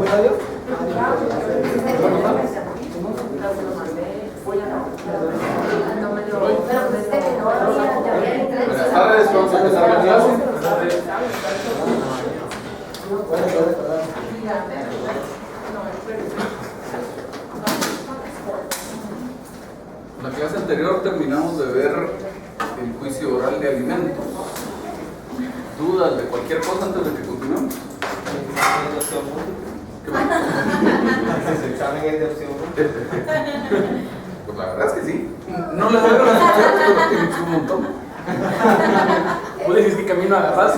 Buenas tardes, vamos a empezar la clase. En la clase anterior terminamos de ver el juicio oral de alimentos. ¿Dudas de cualquier cosa antes de que continuemos? ¿Qué más? ¿El examen es de opción? Pues la verdad es que sí. No le doy las opciones, pero tienes un montón. Vos decís que camino agarras.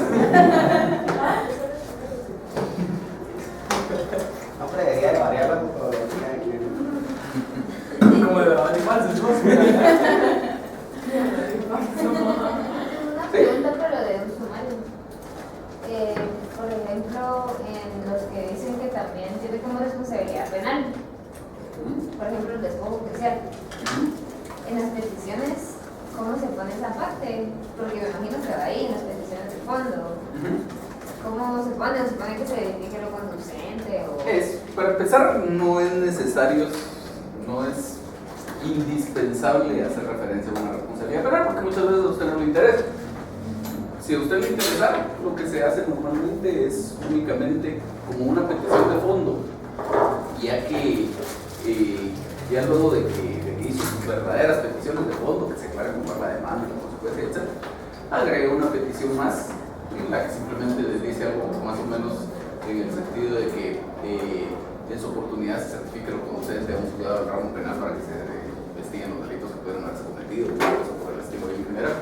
Hombre, debería de variar la metodología. Como de la animal, Una pregunta, pero de un sumario. Por ejemplo, en los que dicen que también tiene como responsabilidad penal, por ejemplo, el despojo judicial, en las peticiones, ¿cómo se pone esa parte? Porque me imagino que va ahí en las peticiones de fondo. ¿Cómo se pone? ¿Se supone que se identifique lo conducente? O... Para empezar, no es necesario, no es indispensable hacer referencia a una responsabilidad penal, porque muchas veces a usted no le interesa. Si a usted le interesa, lo que se hace normalmente es únicamente como una petición de fondo, ya que ya luego de que hizo sus verdaderas peticiones de fondo, que se aclaren como la demanda, la consecuencia, etc., agrega una petición más en la que simplemente les dice algo más o menos en el sentido de que en su oportunidad se certifique lo conducente a un juzgado del ramo penal para que se investiguen los delitos que pueden haberse cometido, por el estilo bien general.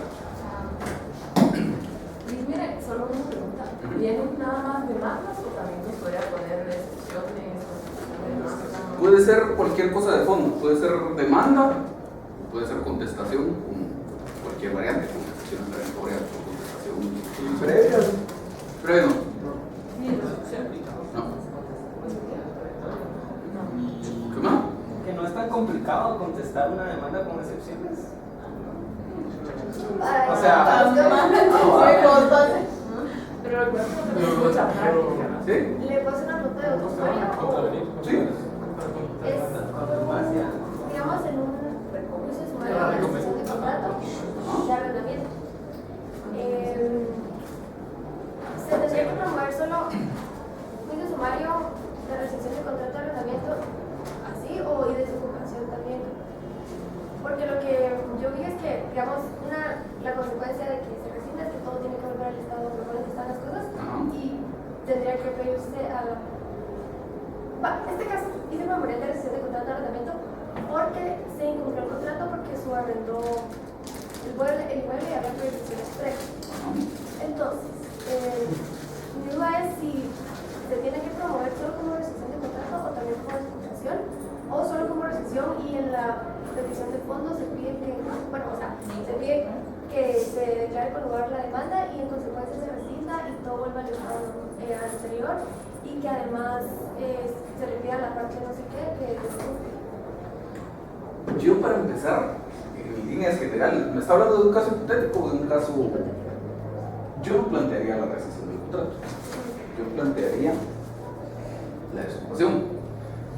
Mire, solo una pregunta. ¿Vienen nada más demandas o también nos podría poner excepciones? Puede ser cualquier cosa de fondo, puede ser demanda, puede ser contestación, cualquier variante, contestación transitoria, contestación ¿Previos? previo. No. ¿Qué más? Que no es tan complicado contestar una demanda con excepciones. O sea, pero el cuerpo no tiene mucha práctica. ¿Sí? ¿Le puedo hacer una nota de otro usuario? Sí. Es como, digamos, en un juicio sumario de rescisión de contrato de arrendamiento. Se tendría que promover solo juicio sumario de rescisión de contrato de arrendamiento así o y de desocupación también. Porque lo que yo vi es que, digamos, la consecuencia de que se rescinde es que todo tiene que volver al estado normal que están las cosas y tendría que pedirse a la... En este caso, hice el memorial de rescisión de contrato de arrendamiento porque se incumplió el contrato porque su arrendó el inmueble y había prohibiciones previas. Entonces, mi duda es si se tiene que promover solo como rescisión de contrato o también como desocupación o solo como rescisión y en la petición de fondo se pide que, se pide que se declare con lugar la demanda y en consecuencia se rescinda y todo vuelva al estado anterior y que además se le pida a la parte no sé qué que Yo, para empezar, en líneas generales, me está hablando de un caso hipotético o de un caso. Yo no plantearía la rescisión del contrato, yo plantearía la desocupación,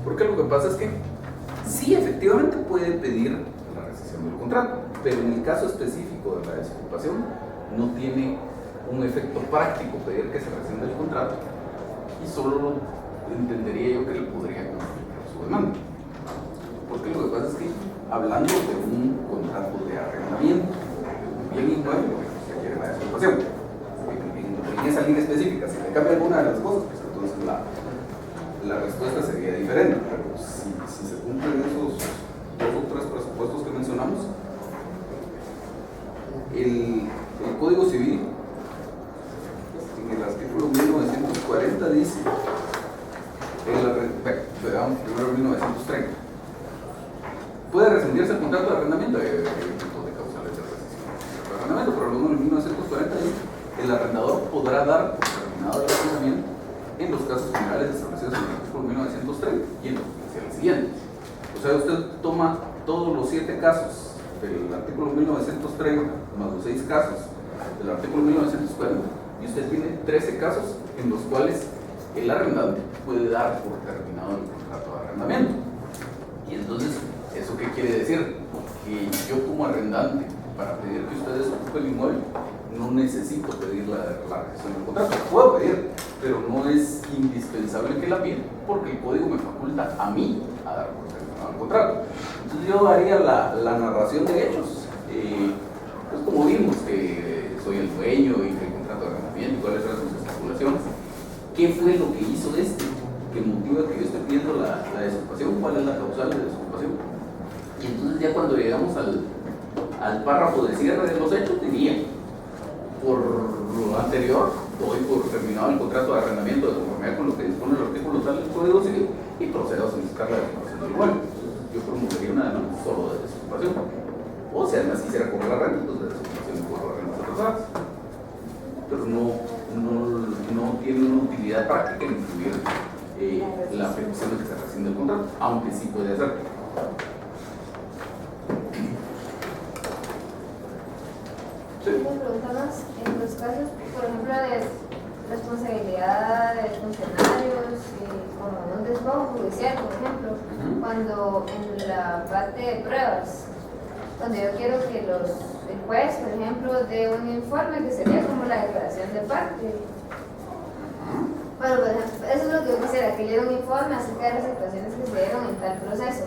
porque lo que pasa es que sí, efectivamente puede pedir la rescisión del contrato, pero en el caso específico de la desocupación no tiene un efecto práctico pedir que se rescinda el contrato y solo entendería yo que le podría complicar su demanda. Porque lo que pasa es que, hablando de un contrato de arrendamiento, un bien inmueble, se requiere la desocupación. En esa línea específica, si le cambia alguna de las cosas, pues entonces la respuesta sería diferente. Pero si se cumplen esos 2 o 3 presupuestos que mencionamos, el Código Civil, en el artículo 1940, dice, veamos primero 1930, puede rescindirse el contrato de arrendamiento, hay tipos de causales de rescisión de arrendamiento, pero luego en 1940 dice, el arrendador podrá dar por terminado el arrendamiento en los casos generales establecidos en el artículo 1930 y en los especiales siguientes. O sea, usted toma todos los 7 casos del artículo 1930 más los 6 casos del artículo 1940 y usted tiene 13 casos en los cuales el arrendante puede dar por terminado el contrato de arrendamiento. Y entonces, ¿eso qué quiere decir? Que yo como arrendante, para pedir que ustedes ocupen el inmueble, no necesito pedir la rescisión del contrato. La puedo pedir, pero no es indispensable que la pida, porque el código me faculta a mí a dar por terminado el contrato. Entonces yo haría la narración de hechos, pues como vimos que soy el dueño y que el contrato de arrendamiento y cuáles eran sus estipulaciones. ¿Qué fue lo que hizo que motiva que yo esté pidiendo la desocupación? ¿Cuál es la causal de desocupación? Y entonces ya cuando llegamos al párrafo de cierre de los hechos, diría: por lo anterior, doy por terminado el contrato de arrendamiento de conformidad con lo que dispone el artículo tal del Código Civil y procedo a solicitar la desocupación del inmueble. Entonces yo promulgaría una demanda solo de desocupación. O si además quisiera cobrar la renta, pues de desocupación y cobrar rentas atrasadas. Pero no tiene una utilidad práctica en incluir la petición de que se rescinde el contrato, aunque sí puede hacer. Sí. Una pregunta más, en los casos, por ejemplo, de responsabilidad de funcionarios, como en un despojo judicial, por ejemplo, cuando en la parte de pruebas, cuando yo quiero que el juez, por ejemplo, dé un informe que sería como la declaración de parte. Bueno, por ejemplo, eso es lo que yo quisiera, que diera un informe acerca de las situaciones que se dieron en tal proceso.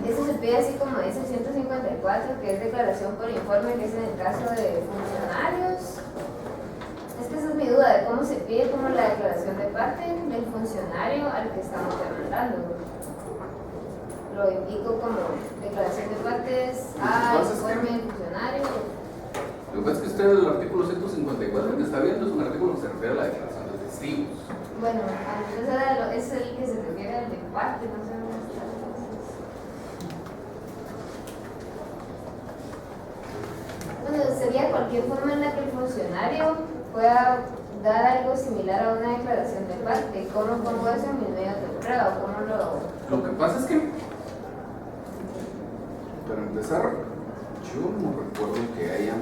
Eso se pide así como dice el 154, que es declaración por informe, que es en el caso de funcionarios. Es que esa es mi duda, de cómo se pide como la declaración de parte del funcionario al que estamos demandando. Lo indico como declaración de partes al informe del funcionario. Lo que pasa es que usted el artículo 154 que está viendo es un artículo que se refiere a la declaración de testigos. Bueno, entonces es el que se refiere al de parte, no sé dónde está. Bueno, sería cualquier forma en la que el funcionario pueda dar algo similar a una declaración de parte. ¿Cómo pongo eso en mis medios de prueba? ¿Cómo Lo que pasa es que, para empezar, yo no recuerdo que haya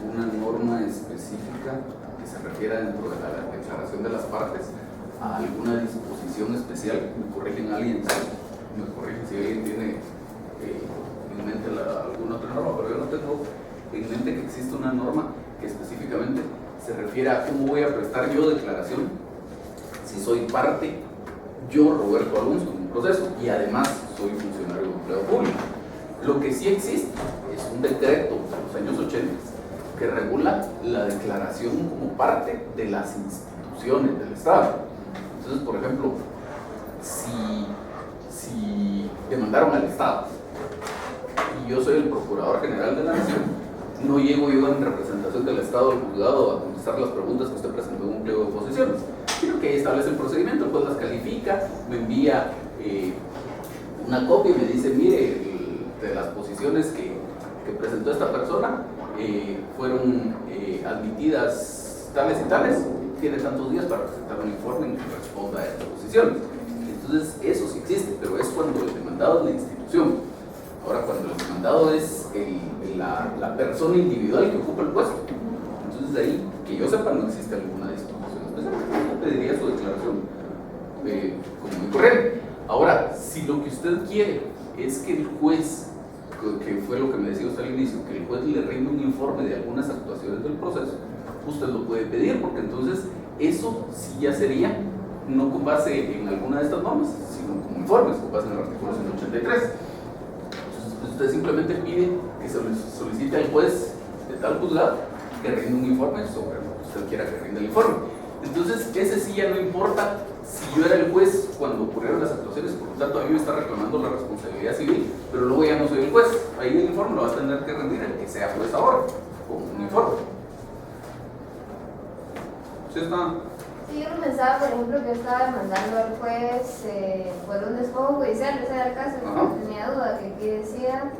una norma específica que se refiera dentro de la declaración de las partes a alguna disposición especial. Me corrigen alguien, me corrigen si alguien tiene en mente alguna otra norma, pero yo no tengo en mente que existe una norma que específicamente se refiere a cómo voy a prestar yo declaración si soy parte, yo, Roberto Alonso, en un proceso, y además soy funcionario de empleo público. Lo que sí existe es un decreto de los años 80 que regula la declaración como parte de las instituciones del Estado. Entonces, por ejemplo, si demandaron al Estado y yo soy el Procurador General de la Nación, no llego yo en representación del Estado al juzgado a contestar las preguntas que usted presentó en un pliego de oposiciones, sino que ahí establece el procedimiento, pues las califica, me envía una copia y me dice: mire, de las posiciones que presentó esta persona fueron admitidas tales y tales, tiene tantos días para presentar un informe en que responda a estas posiciones. Entonces eso sí existe, pero es cuando el demandado es la institución. Ahora, cuando el demandado es la persona individual que ocupa el puesto, entonces de ahí, que yo sepa, no existe alguna disposición especial. Yo pediría su declaración como muy correcta. Ahora, si lo que usted quiere es que el juez, que fue lo que me decía usted al inicio, que el juez le rinda un informe de algunas actuaciones del proceso, usted lo puede pedir, porque entonces eso sí ya sería no con base en alguna de estas normas, sino como informes, con base en el artículo 183. Usted simplemente pide que se solicite al juez de tal juzgado que rinda un informe sobre lo que usted quiera que rinda el informe. Entonces, ese sí ya no importa si yo era el juez cuando ocurrieron las actuaciones, por lo tanto a mí me está reclamando la responsabilidad civil, pero luego ya no soy el juez. Ahí el informe lo va a tener que rendir el que sea juez ahora, con un informe. ¿Sí está? Sí, yo pensaba, por ejemplo, que yo estaba demandando al juez por un despojo judicial, ese era el caso, no tenía duda, que aquí decía,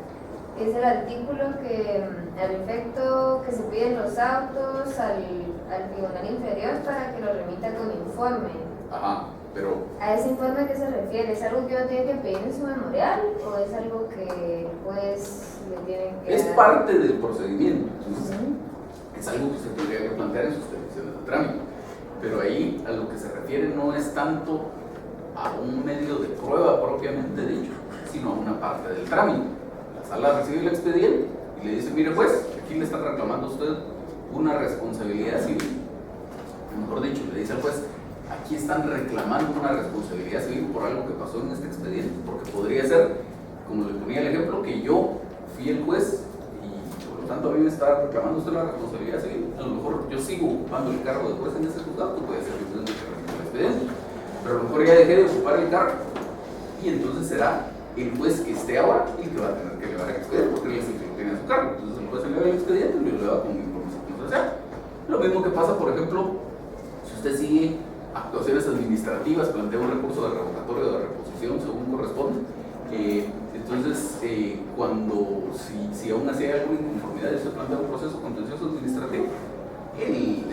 que es el artículo que al efecto que se piden los autos al tribunal inferior para que lo remita con informe. Ajá, pero... ¿A ese informe a qué se refiere? ¿Es algo que uno tiene que pedir en su memorial o es algo que pues le tienen que Es dar? parte del procedimiento, entonces es algo que se tendría que plantear en sus peticiones de trámite. pero ahí a lo que se refiere no es tanto a un medio de prueba propiamente dicho, sino a una parte del trámite. La sala recibe el expediente y le dice, mire pues, aquí le está reclamando usted una responsabilidad civil. Mejor dicho, le dice al juez, aquí están reclamando una responsabilidad civil por algo que pasó en este expediente, porque podría ser, como le ponía el ejemplo, que yo fui el juez y por lo tanto a mí me está reclamando usted la responsabilidad civil. A lo mejor yo sigo ocupando el cargo de juez en ese juzgado, puede ser que usted me remita el expediente, pero a lo mejor ya dejé de ocupar el cargo y entonces será el juez que esté ahora el que va a tener que elevar el expediente, porque él es el que lo tiene a su cargo. Entonces el juez eleva el expediente y lo eleva con información confidencial. Lo mismo que pasa, por ejemplo, si usted sigue actuaciones administrativas, plantea un recurso de revocatorio o de reposición según corresponde. Entonces, si aún así hay alguna inconformidad y se plantea un proceso contencioso administrativo,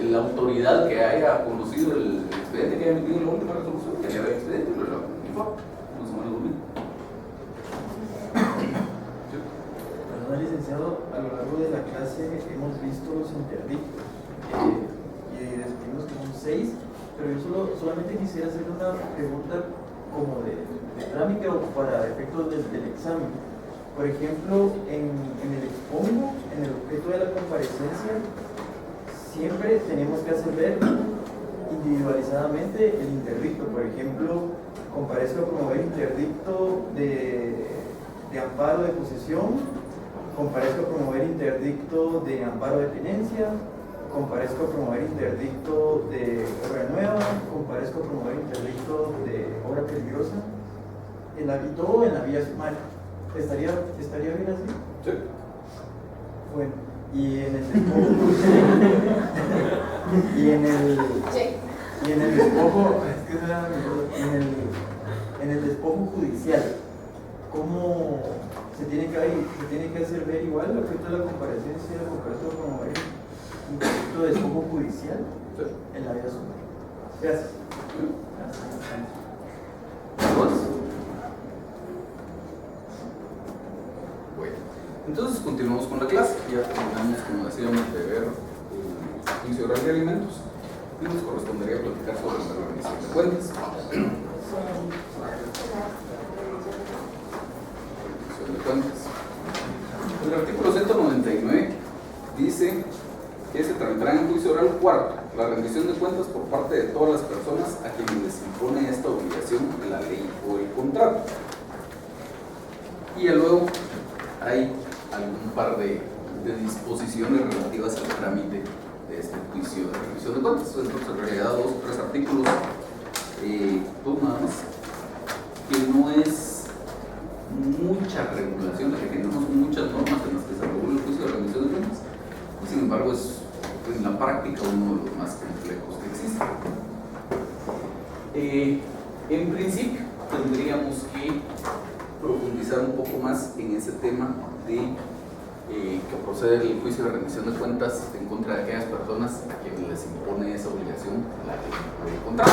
la autoridad que haya conocido el expediente, que haya emitido la última resolución, que haya el expediente, lo eleva con informe. Más o menos lo mismo. Perdón, licenciado, a lo largo de la clase hemos visto los interdictos y descubrimos que son 6, pero yo solamente quisiera hacer una pregunta como de trámite o para efectos del examen. Por ejemplo, en el expongo, en el objeto de la comparecencia, siempre tenemos que hacer ver individualizadamente el interdicto. Por ejemplo, comparezco a promover interdicto de amparo de posesión, comparezco a promover interdicto de amparo de tenencia, comparezco a promover interdicto de obra nueva, comparezco a promover interdicto de obra peligrosa, y todo en la vía sumaria. ¿Estaría bien así? Sí. Bueno, y en el despojo y en el despojo, es que no era mi duda, en el despojo judicial, ¿cómo se tiene que hacer ver igual lo que es la comparecencia, comparezco a promover un proyecto de despojo judicial en la vía sumaria? Gracias. Bueno, entonces continuamos con la clase. Ya terminamos, como decíamos, de ver el juicio oral de alimentos y nos correspondería platicar sobre la rendición de cuentas. Rendición de cuentas. El artículo 199 dice que se tramitará en juicio oral cuarto la rendición de cuentas por parte de todas las personas a quienes les impone esta obligación la ley o el contrato. Y luego hay algún par de disposiciones relativas al trámite de este juicio de rendición de cuentas. Entonces, en realidad, 2 o 3 artículos, dos nada más, que no es mucha regulación, que tenemos muchas normas en las que se regula el juicio de rendición de cuentas, y sin embargo es en la práctica uno de los más complejos que existen. En principio tendríamos que profundizar un poco más en ese tema de que procede el juicio de rendición de cuentas en contra de aquellas personas a quienes les impone esa obligación la ley o el contrato.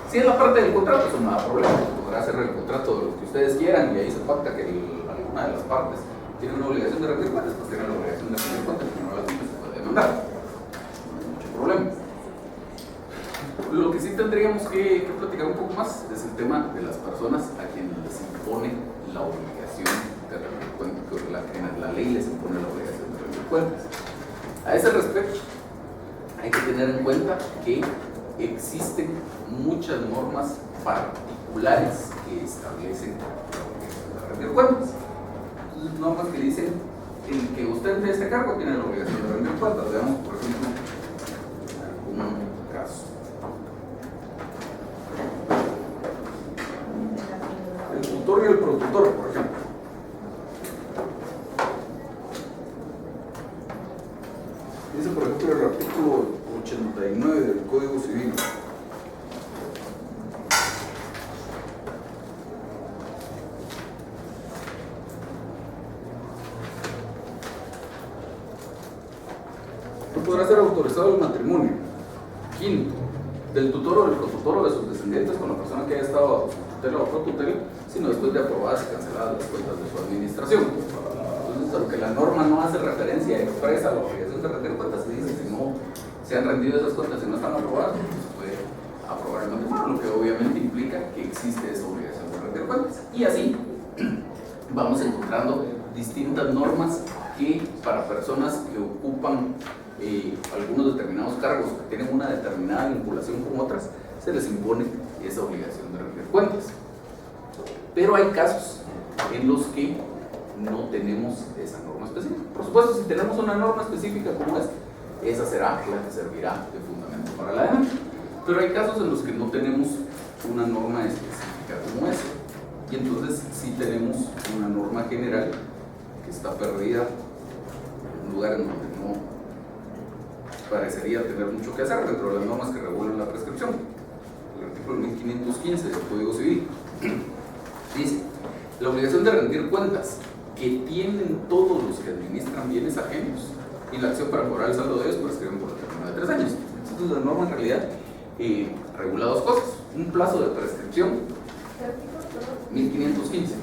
Si es la parte del contrato, eso no da problema, se podrá hacer el contrato de lo que ustedes quieran y ahí se pacta que alguna de las partes tiene una obligación de rendir cuentas, pues tiene la obligación de rendir cuentas, y no la tiene, se puede demandar, no hay mucho problema. Lo que sí tendríamos que platicar un poco más es el tema de las personas a quienes les impone la obligación de rendir cuentas, que la ley les impone la obligación de rendir cuentas. A ese respecto, hay que tener en cuenta que existen muchas normas particulares que establecen la obligación de rendir cuentas. Entonces, normas que dicen el que usted de este cargo tiene la obligación de rendir cuentas. Veamos, por ejemplo, algún caso. El tutor y el productor, por ejemplo. Dice, por ejemplo, el artículo 89 del Código Civil. No podrá ser autorizado el matrimonio. Quinto, del tutor o del cotutor o de sus descendientes con la persona que haya estado bajo su tutela o protutela, sino después de aprobadas y canceladas las cuentas de su administración. Entonces, aunque la norma no hace referencia expresa a la obligación de rendir cuentas, se dice, si no se han rendido esas cuentas y no están aprobadas, pues se puede aprobar el matrimonio, lo que obviamente implica que existe esa obligación de rendir cuentas. Y así vamos encontrando distintas normas que para personas que ocupan algunos determinados cargos que tienen una determinada vinculación con otras, se les impone esa obligación de rendir cuentas. Pero hay casos en los que no tenemos esa norma específica. Por supuesto, si tenemos una norma específica como esta, esa será la que servirá de fundamento para la demanda. Pero hay casos en los que no tenemos una norma específica como esa. Y entonces sí tenemos una norma general que está perdida en un lugar en donde no parecería tener mucho que hacer dentro de las normas que regulan la prescripción. El artículo 1515 del Código Civil dice: la obligación de rendir cuentas que tienen todos los que administran bienes ajenos y la acción para cobrar el saldo de ellos prescriben por el término de 3 años. Entonces la norma en realidad regula dos cosas: un plazo de prescripción, 1515,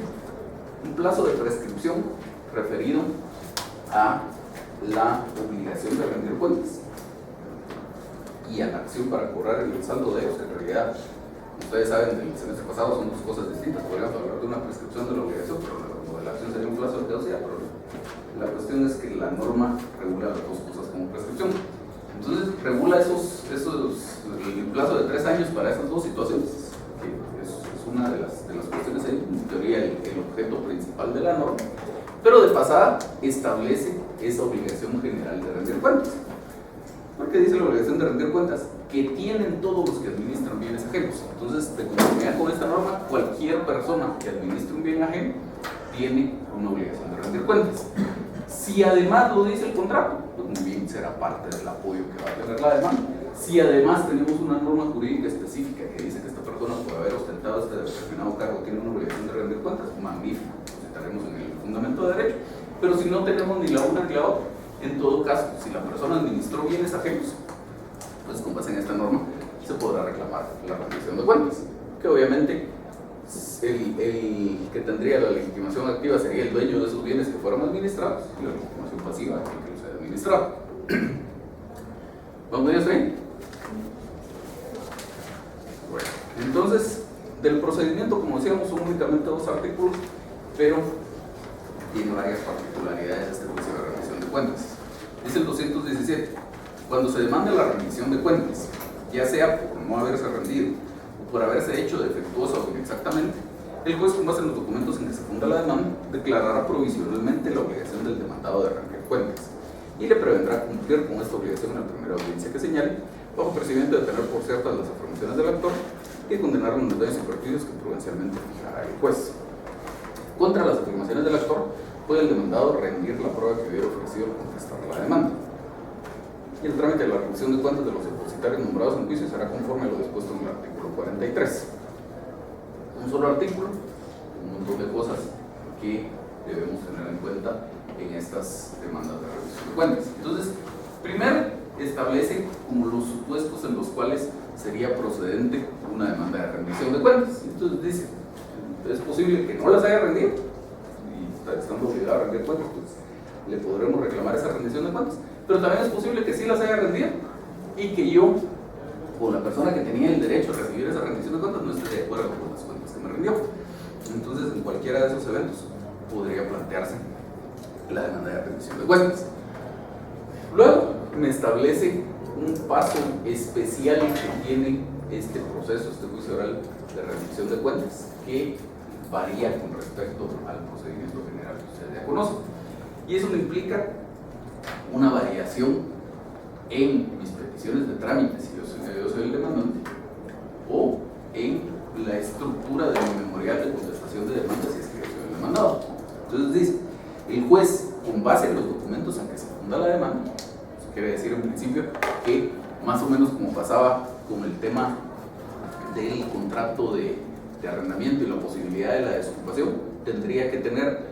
un plazo de prescripción referido a la obligación de rendir cuentas y a la acción para cobrar el saldo de ellos, que en realidad, ustedes saben, del semestre pasado son dos cosas distintas. Podríamos hablar de una prescripción de la obligación, pero la acción sería un plazo de caducidad. Pero la cuestión es que la norma regula las dos cosas como prescripción. Entonces regula el plazo de 3 años para esas dos situaciones, que es una de las cuestiones, en teoría, el objeto principal de la norma. Pero de pasada establece esa obligación general de rendir cuentas. Porque dice la obligación de rendir cuentas que tienen todos los que administran bienes ajenos. Entonces, de conformidad con esta norma, cualquier persona que administre un bien ajeno tiene una obligación de rendir cuentas. Si además lo dice el contrato, pues muy bien, será parte del apoyo que va a tener la demanda. Si además tenemos una norma jurídica específica que dice que esta persona, por haber ostentado este determinado cargo, tiene una obligación de rendir cuentas, magnífico, estaremos en el fundamento de derecho. Pero si no tenemos ni la una ni la otra, en todo caso, si la persona administró bienes ajenos, pues con base en esta norma se podrá reclamar la rendición de cuentas, que obviamente el que tendría la legitimación activa sería el dueño de esos bienes que fueron administrados, y la legitimación pasiva el que los haya administrado. ¿Vamos bien hasta ahí? Bueno, entonces, del procedimiento, como decíamos, son únicamente 2 artículos, pero tiene varias particularidades este juicio de rendición de cuentas. Dice el 217: cuando se demanda la rendición de cuentas, ya sea por no haberse rendido o por haberse hecho defectuosa o inexactamente, el juez, con base en los documentos en que se funda la demanda, declarará provisionalmente la obligación del demandado de rendir cuentas y le prevendrá cumplir con esta obligación en la primera audiencia que señale, bajo procedimiento de tener por ciertas las afirmaciones del actor y condenar los daños y perjuicios que prudencialmente fijará el juez. Contra las afirmaciones del actor, puede el demandado rendir la prueba que hubiera ofrecido al contestar la demanda. Y el trámite de la rendición de cuentas de los depositarios nombrados en juicio será conforme a lo dispuesto en el artículo 43. Un solo artículo, un montón de cosas que debemos tener en cuenta en estas demandas de rendición de cuentas. Entonces, primero establece como los supuestos en los cuales sería procedente una demanda de rendición de cuentas. Entonces dice: es posible que no las haya rendido y estando obligado a rendir cuentas, pues le podremos reclamar esa rendición de cuentas. Pero también es posible que sí las haya rendido y que yo, o la persona que tenía el derecho a recibir esa rendición de cuentas, no esté de acuerdo con las cuentas que me rindió. Entonces, en cualquiera de esos eventos podría plantearse la demanda de rendición de cuentas. Luego me establece un paso especial que tiene este proceso, este juicio oral de rendición de cuentas, que varía con respecto al procedimiento general que ustedes ya conocen. Y eso me implica una variación en mis peticiones de trámite, si yo soy el demandante, o en la estructura de mi memorial de contestación de demandas, si es que yo soy el demandado. Entonces dice: el juez, con base en los documentos en que se funda la demanda, eso quiere decir en principio que más o menos como pasaba con el tema del contrato de arrendamiento y la posibilidad de la desocupación, tendría que tener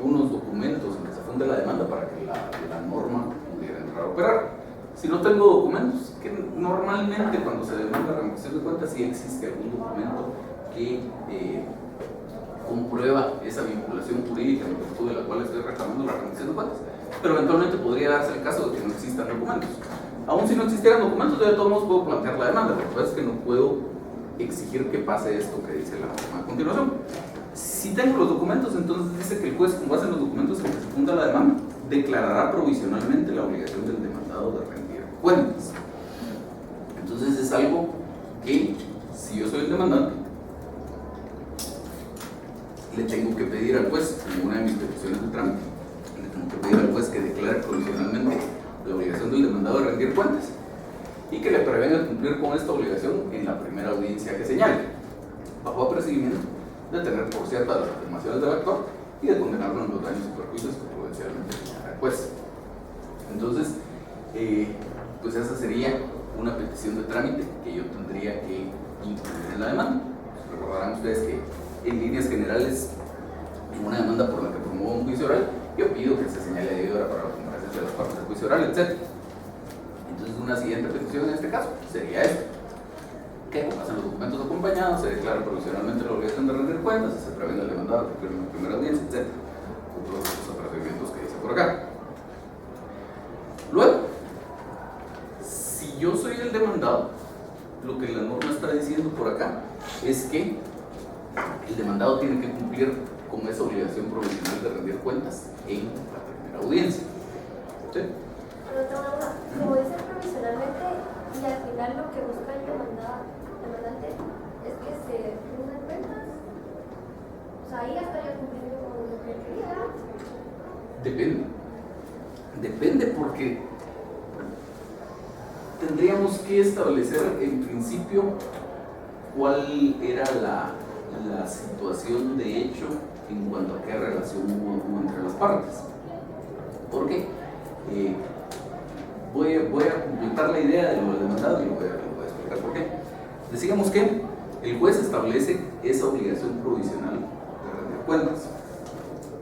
unos documentos en que se funde la demanda para que la norma pudiera entrar a operar. Si no tengo documentos, que normalmente cuando se demanda rendición de cuentas sí existe algún documento que comprueba esa vinculación jurídica en virtud de la cual estoy reclamando la rendición de cuentas, pero eventualmente podría darse el caso de que no existan documentos. Aún si no existieran documentos, yo de todos modos puedo plantear la demanda. Lo que pasa es que no puedo exigir que pase esto que dice la norma a continuación. Si tengo los documentos, entonces dice que el juez, con base en los documentos en que se funda la demanda, declarará provisionalmente la obligación del demandado de rendir cuentas. Entonces es algo que, si yo soy el demandante, le tengo que pedir al juez, en una de mis peticiones de trámite, le tengo que pedir al juez que declare provisionalmente la obligación del demandado de rendir cuentas y que le prevenga cumplir con esta obligación en la primera audiencia que señale, bajo apercibimiento de tener por ciertas las afirmaciones del actor y de condenarlo en los daños y perjuicios que prudencialmente señala el juez. Entonces, pues esa sería una petición de trámite que yo tendría que incluir en la demanda. Recordarán ustedes que en líneas generales, en una demanda por la que promuevo un juicio oral, yo pido que se señale debido para la comparecencia de las partes del juicio oral, etc. Entonces, una siguiente petición en este caso sería esta: que con base en los documentos acompañados se declara provisionalmente la obligación de rendir cuentas, se prevenga el demandado que en la primera audiencia, etc. Con todos los procedimientos que dice por acá. Luego, si yo soy el demandado, lo que la norma está diciendo por acá es que el demandado tiene que cumplir con esa obligación provisional de rendir cuentas en la primera audiencia. ¿Sí? Pero tengo una duda. Como dice provisionalmente, y al final lo que busca el demandante es que se rinden cuentas. O sea, ahí ya estaría cumpliendo con lo que quería. Depende porque tendríamos que establecer en principio cuál era la situación de hecho en cuanto a qué relación hubo entre las partes. Porque voy a completar la idea de lo del demandado y lo voy a explicar por qué. Decíamos que el juez establece esa obligación provisional de rendir cuentas.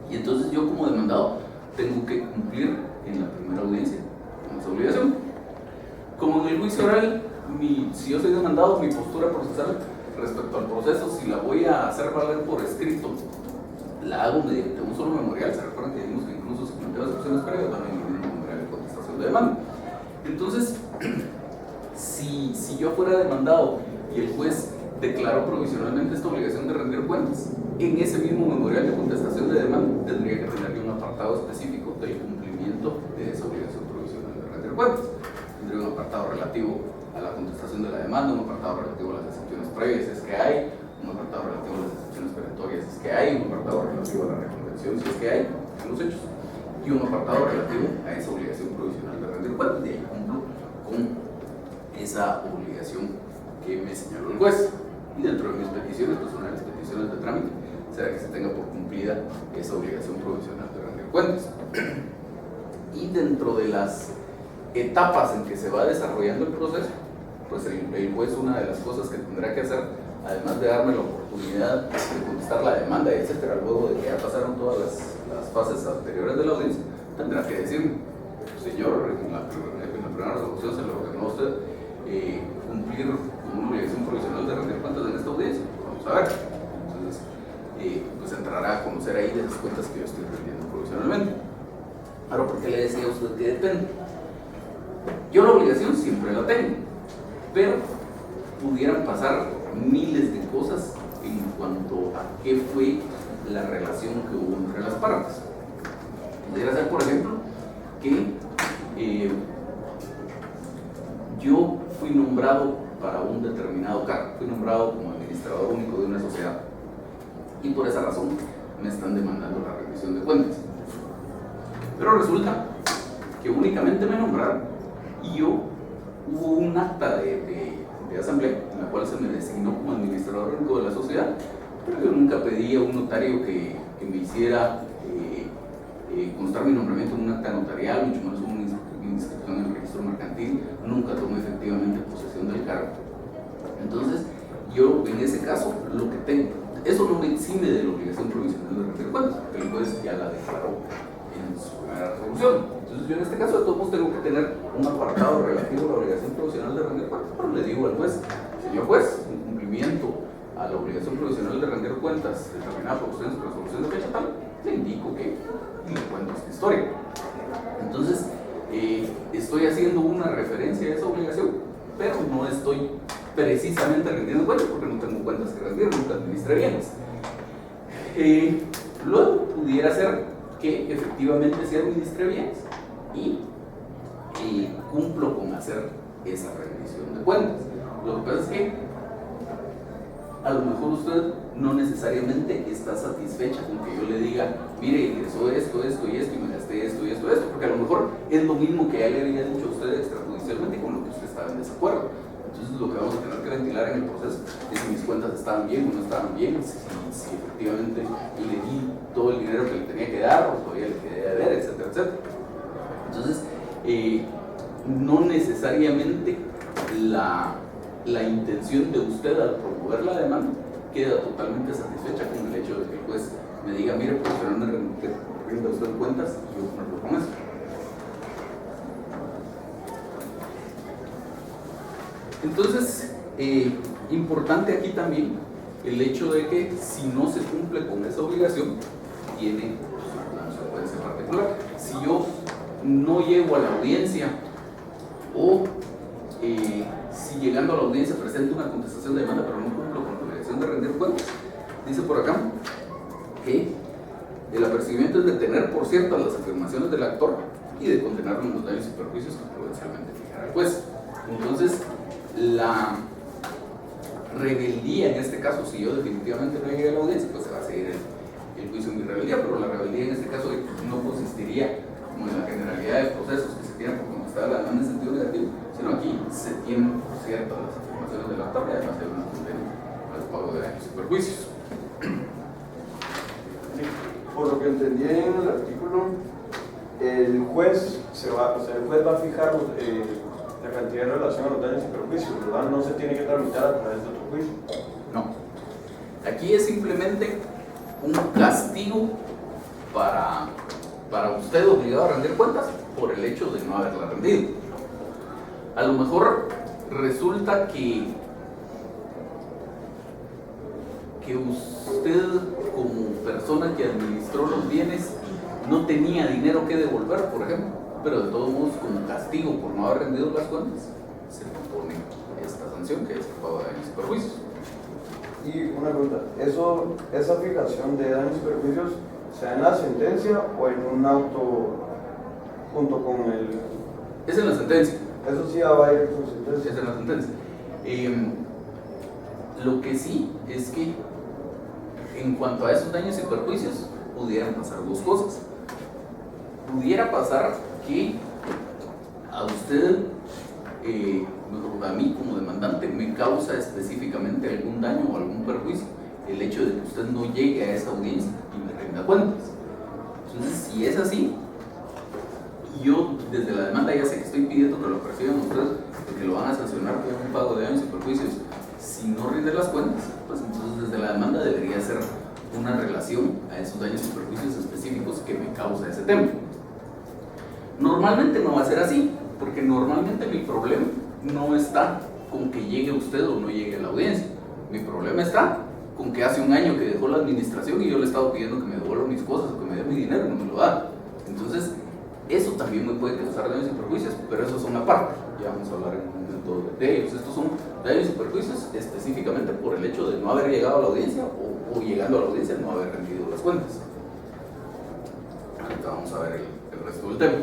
Y entonces yo como demandado tengo que cumplir en la primera audiencia con esa obligación. Como en el juicio oral, si yo soy demandado, mi postura procesal respecto al proceso, si la voy a hacer valer por escrito, la hago mediante un solo memorial. Se recuerdan que dijimos que incluso se plantean las opciones previas, también hay un memorial de contestación de demanda. Entonces, si yo fuera demandado y el juez declaró provisionalmente esta obligación de rendir cuentas, en ese mismo memorial de contestación de demanda tendría que tener un apartado específico del cumplimiento de esa obligación provisional de rendir cuentas. Tendría un apartado relativo a la contestación de la demanda, un apartado relativo a las excepciones previas, si es que hay, un apartado relativo a las excepciones perentorias, si es que hay, un apartado relativo a la reconvención, si es que hay, en los hechos, y un apartado relativo a esa obligación provisional de rendir cuentas. De ahí cumplo con esa obligación que me señaló el juez. Y dentro de mis peticiones, pues una de las peticiones de trámite será que se tenga por cumplida esa obligación provisional de rendir cuentas. Y dentro de las etapas en que se va desarrollando el proceso, pues el juez, una de las cosas que tendrá que hacer, además de darme la oportunidad de contestar la demanda, etcétera, luego de que ya pasaron todas las fases anteriores de la audiencia, tendrá que decirme: señor, en la primera resolución se le ordenó a usted cumplir con una obligación provisional de rendir cuentas en esta audiencia. Pues vamos a ver. Entonces, pues entrará a conocer ahí de las cuentas que yo estoy rendiendo provisionalmente. Ahora, ¿por qué le decía a usted que depende? Yo la obligación siempre la tengo, pero pudieran pasar miles de cosas en cuanto a qué fue la relación que hubo entre las partes. Pudiera ser, por ejemplo, que yo fui nombrado para un determinado cargo, fui nombrado como administrador único de una sociedad, y por esa razón me están demandando la rendición de cuentas. Pero resulta que únicamente me nombraron y hubo un acta de asamblea en la cual se me designó como administrador único de la sociedad, pero yo nunca pedí a un notario que me hiciera constar mi nombramiento en un acta notarial, mucho menos una inscripción en el registro mercantil. Nunca tomé efectivamente posesión del cargo. Entonces, yo en ese caso, lo que tengo, eso no me exime de la obligación provisional de rendir cuentas, porque el juez ya la declaró en su primera resolución. Entonces, yo en este caso de todos tengo que tener un apartado relativo a la obligación provisional de rendir cuentas, pero le digo al juez: señor juez, en cumplimiento a la obligación provisional de rendir cuentas determinada por ustedes en su resolución de fecha tal, le indico que, y le cuento esta historia. Entonces, estoy haciendo una referencia a esa obligación, pero no estoy precisamente rendiendo cuentas porque no tengo cuentas que rendir, nunca administré bienes. Luego pudiera ser que efectivamente sí administré bienes y cumplo con hacer esa rendición de cuentas. Lo que pasa es que a lo mejor usted no necesariamente está satisfecha con que yo le diga, mire, ingresó esto y esto, y me gasté esto, porque a lo mejor es lo mismo que ya le había dicho a usted extrajudicialmente con lo que usted estaba en desacuerdo. Entonces lo que vamos a tener que ventilar en el proceso es si mis cuentas estaban bien o no estaban bien, si efectivamente le di todo el dinero que le tenía que dar o todavía le quedé de ver, etcétera, etcétera. Entonces, no necesariamente la intención de usted al promover la demanda queda totalmente satisfecha con el hecho de que el juez me diga, mire, pues pero no rinda usted cuentas, yo cumplo con eso. Entonces, importante aquí también el hecho de que si no se cumple con esa obligación, tiene una consecuencia particular. Si yo no llego a la audiencia o si llegando a la audiencia presento una contestación de demanda pero no cumplo con la obligación de rendir cuentas, dice por acá que el apercibimiento es detener por cierto las afirmaciones del actor y de condenarlo en los daños y perjuicios que prudencialmente fijara el juez. Entonces, la rebeldía en este caso, si yo definitivamente no llegué a la audiencia, pues se va a seguir el juicio en mi rebeldía, pero la rebeldía en este caso no consistiría como en la generalidad de procesos que se tienen por contestar la demanda en sentido negativo, sino aquí se tienen por cierto las afirmaciones del actor y además hay una condena al pago de daños y perjuicios. Por lo que entendí en el artículo, el juez va a fijar la cantidad en relación a los daños y perjuicios, ¿verdad? No se tiene que tramitar a través de otro juicio. No. Aquí es simplemente un castigo para usted obligado a rendir cuentas por el hecho de no haberla rendido. A lo mejor resulta que usted como persona que administró los bienes no tenía dinero que devolver, por ejemplo, pero de todos modos como castigo por no haber rendido las cuentas se propone esta sanción que es el pago de daños y perjuicios. Y una pregunta, ¿esa fijación de daños y perjuicios se da en la sentencia o en un auto junto con el...? Es en la sentencia. Eso sí va a ir con sentencia. Es en la sentencia. Lo que sí es que en cuanto a esos daños y perjuicios pudieran pasar dos cosas. Pudiera pasar que a usted, a mí como demandante, me causa específicamente algún daño o algún perjuicio el hecho de que usted no llegue a esa audiencia y me rinda cuentas. Entonces, si es así, yo desde la demanda ya sé que estoy pidiendo que lo perciban ustedes porque lo van a sancionar con un pago de daños y perjuicios. Si no rinde las cuentas, pues entonces desde la demanda debería ser una relación a esos daños y perjuicios específicos que me causa ese tema. Normalmente no va a ser así, porque normalmente mi problema no está con que llegue usted o no llegue a la audiencia. Mi problema está con que hace un año que dejó la administración y yo le he estado pidiendo que me devuelva mis cosas o que me dé mi dinero y no me lo da. Entonces, eso también me puede causar daños y perjuicios, pero esos son aparte. Ya vamos a hablar en un momento de ellos. Estos son daños y perjuicios específicamente por el hecho de no haber llegado a la audiencia o llegando a la audiencia no haber rendido las cuentas. Ahorita vamos a ver el resto del tema.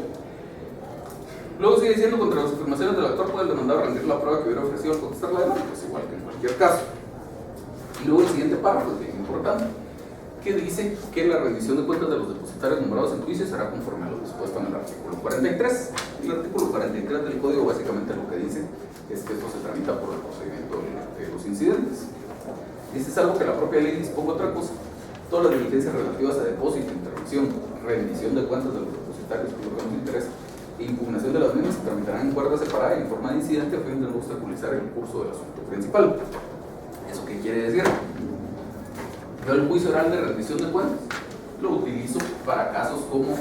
Luego sigue diciendo, contra las afirmaciones del actor puede el demandado rendir la prueba que hubiera ofrecido al contestar la demanda, pues igual que en cualquier caso. Y luego el siguiente párrafo es bien importante, que dice que la rendición de cuentas de los depositarios nombrados en juicio será conforme a lo dispuesto en el artículo 43. El artículo 43 del Código básicamente lo que dice es que esto se tramita por el procedimiento de los incidentes. Este es algo que la propia ley disponga otra cosa. Todas las diligencias relativas a depósito, intervención, rendición de cuentas de los depositarios, por lo que nos interesa, e impugnación de las mismas se tramitarán en cuerda separada y en forma de incidente a fin de no obstaculizar el curso del asunto principal. ¿Eso qué quiere decir? Yo el juicio oral de rendición de cuentas lo utilizo para casos como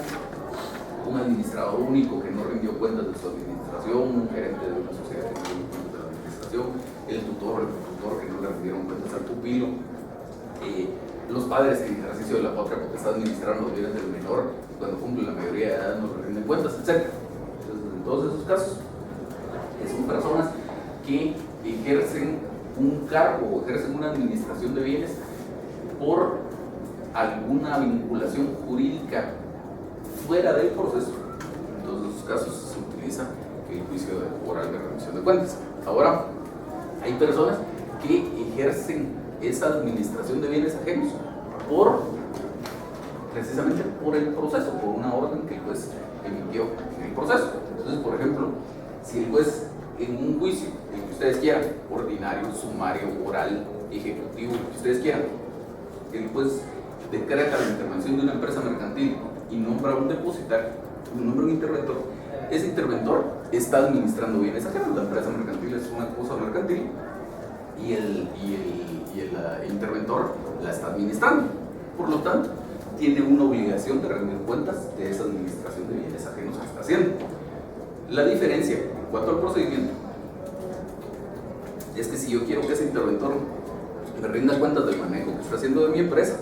un administrador único que no rindió cuentas de su administración, un gerente de una sociedad que no rindió cuentas de la administración, el tutor o el tutor que no le rindieron cuentas al pupilo, los padres que en ejercicio de la patria potestad administraron los bienes del menor cuando cumple la mayoría de edad no le rinden cuentas, etc. Entonces, desde en todos esos casos, son personas que ejercen un cargo o ejercen una administración de bienes por alguna vinculación jurídica fuera del proceso. En todos esos casos se utiliza el juicio oral de rendición de cuentas. Ahora, hay personas que ejercen esa administración de bienes ajenos precisamente por el proceso, por una orden que el juez emitió en el proceso. Entonces, por ejemplo, si el juez en un juicio, el que ustedes quieran, ordinario, sumario, oral, ejecutivo, el que ustedes quieran, el juez decreta la intervención de una empresa mercantil y nombra un depositario, nombra un interventor, ese interventor está administrando bienes ajenos. La empresa mercantil es una cosa mercantil y el interventor la está administrando. Por lo tanto, tiene una obligación de rendir cuentas de esa administración de bienes ajenos que está haciendo. La diferencia en cuanto al procedimiento es que si yo quiero que ese interventor me rinda cuentas del manejo que está haciendo de mi empresa,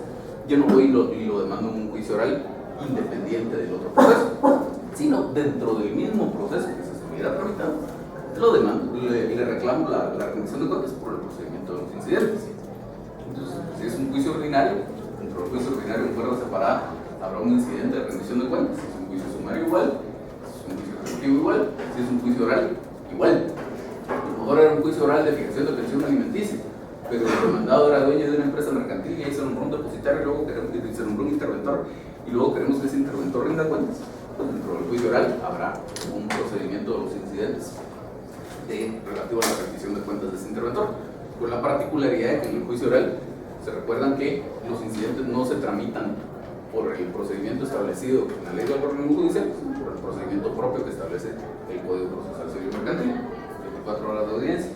yo no voy y lo demando en un juicio oral independiente del otro proceso, sino dentro del mismo proceso que se estuviera tramitando, lo demando, le reclamo la rendición de cuentas por el procedimiento de los incidentes. Entonces, si es un juicio ordinario, dentro del juicio ordinario en cuerda separada habrá un incidente de rendición de cuentas. Si es un juicio sumario, igual. Si es un juicio ejecutivo, igual. Si es un juicio oral, igual. A lo mejor era un juicio oral de fijación de pensión alimenticia, pero el demandado era dueño de una empresa mercantil y ahí se nombró un depositario y luego se nombró un interventor y luego queremos que ese interventor rinda cuentas. Pues dentro del juicio oral habrá un procedimiento de los incidentes relativo a la rendición de cuentas de ese interventor. Con la particularidad de que en el juicio oral se recuerdan que los incidentes no se tramitan por el procedimiento establecido en la ley de orden judicial, sino por el procedimiento propio que establece el Código Procesal Civil Mercantil, 24 horas de audiencia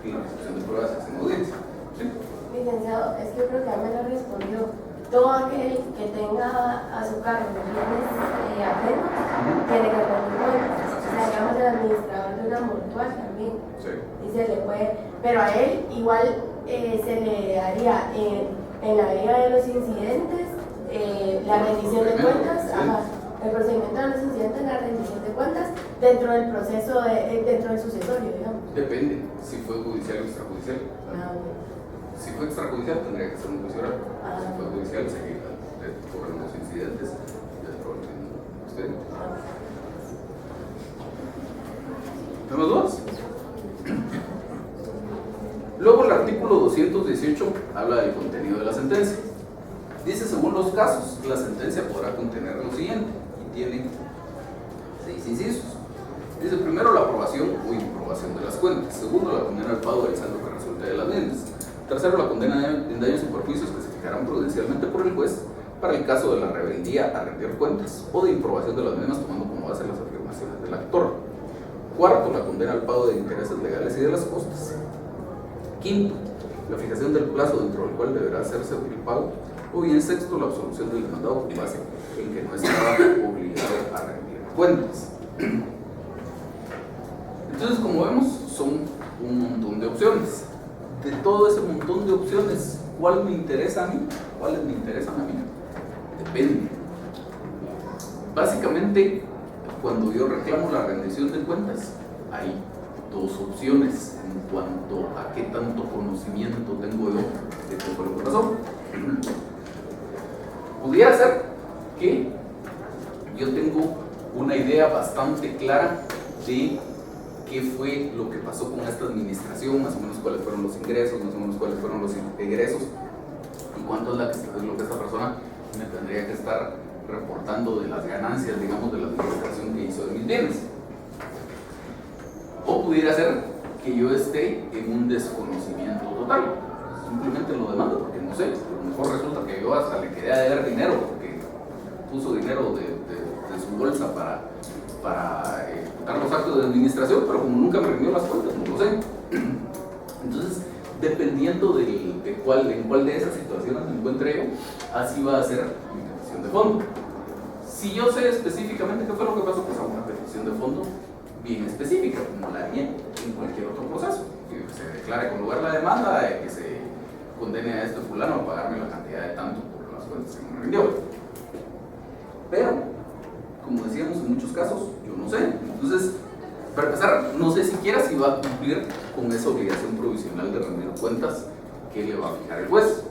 y la recepción de pruebas en audiencia. ¿Sí? Licenciado, es que yo creo que ya me lo respondió. Todo aquel que tenga a su cargo bienes ajenos tiene que rendir cuentas. O sea, digamos el administrador de una mutual también. Sí. Y se le puede, pero a él igual se le haría en la vía de los incidentes la rendición de cuentas, el procedimiento de los incidentes, la rendición de cuentas dentro del proceso, dentro del sucesorio, digamos. Depende si fue judicial o extrajudicial. Si fue extrajudicial tendría que ser un juicio oral. Si fue judicial sería por los incidentes dentro del expediente. ¿Tenemos dudas? Luego el artículo 218 habla del contenido de la sentencia. Dice, según los casos, la sentencia podrá contener lo siguiente, y tiene 6 incisos. Dice, primero, la aprobación o improbación de las cuentas. Segundo, la condena al pago del saldo que resulte de las mismas. Tercero, la condena en daños y perjuicios que se fijarán prudencialmente por el juez para el caso de la rebeldía a rendir cuentas o de improbación de las mismas tomando como base las afirmaciones del actor. Cuarto, la condena al pago de intereses legales y de las costas. Quinto, la fijación del plazo dentro del cual deberá hacerse el pago. O bien sexto, la absolución del demandado con base en que no estaba obligado a rendir cuentas. Entonces, como vemos, son un montón de opciones. De todo ese montón de opciones, ¿cuál me interesa a mí? ¿Cuáles me interesan a mí? Depende. Básicamente, cuando yo reclamo la rendición de cuentas, hay dos opciones en cuanto a qué tanto conocimiento tengo yo de qué fue lo que pasó. Pudiera ser que yo tengo una idea bastante clara de qué fue lo que pasó con esta administración, más o menos cuáles fueron los ingresos, más o menos cuáles fueron los egresos y cuánto es lo que esta persona me tendría que estar reportando de las ganancias, digamos, de la administración que hizo de mis bienes. O pudiera ser que yo esté en un desconocimiento total, simplemente lo demando porque no sé, a lo mejor resulta que yo hasta le quería deber dinero porque puso dinero de su bolsa para ejecutar los actos de administración, pero como nunca me rindió las cuentas, no lo sé. Entonces, dependiendo en cuál de esas situaciones me encuentre yo, así va a ser mi petición de fondo. Si yo sé específicamente qué fue lo que pasó, pues hago una petición de fondo bien específica, como la haría en cualquier otro proceso. Que se declare con lugar la demanda, que se condene a este fulano a pagarme la cantidad de tanto por las cuentas que me rindió. Pero, como decíamos, en muchos casos yo no sé. Entonces, para empezar, no sé siquiera si va a cumplir con esa obligación provisional de rendir cuentas que le va a fijar el juez.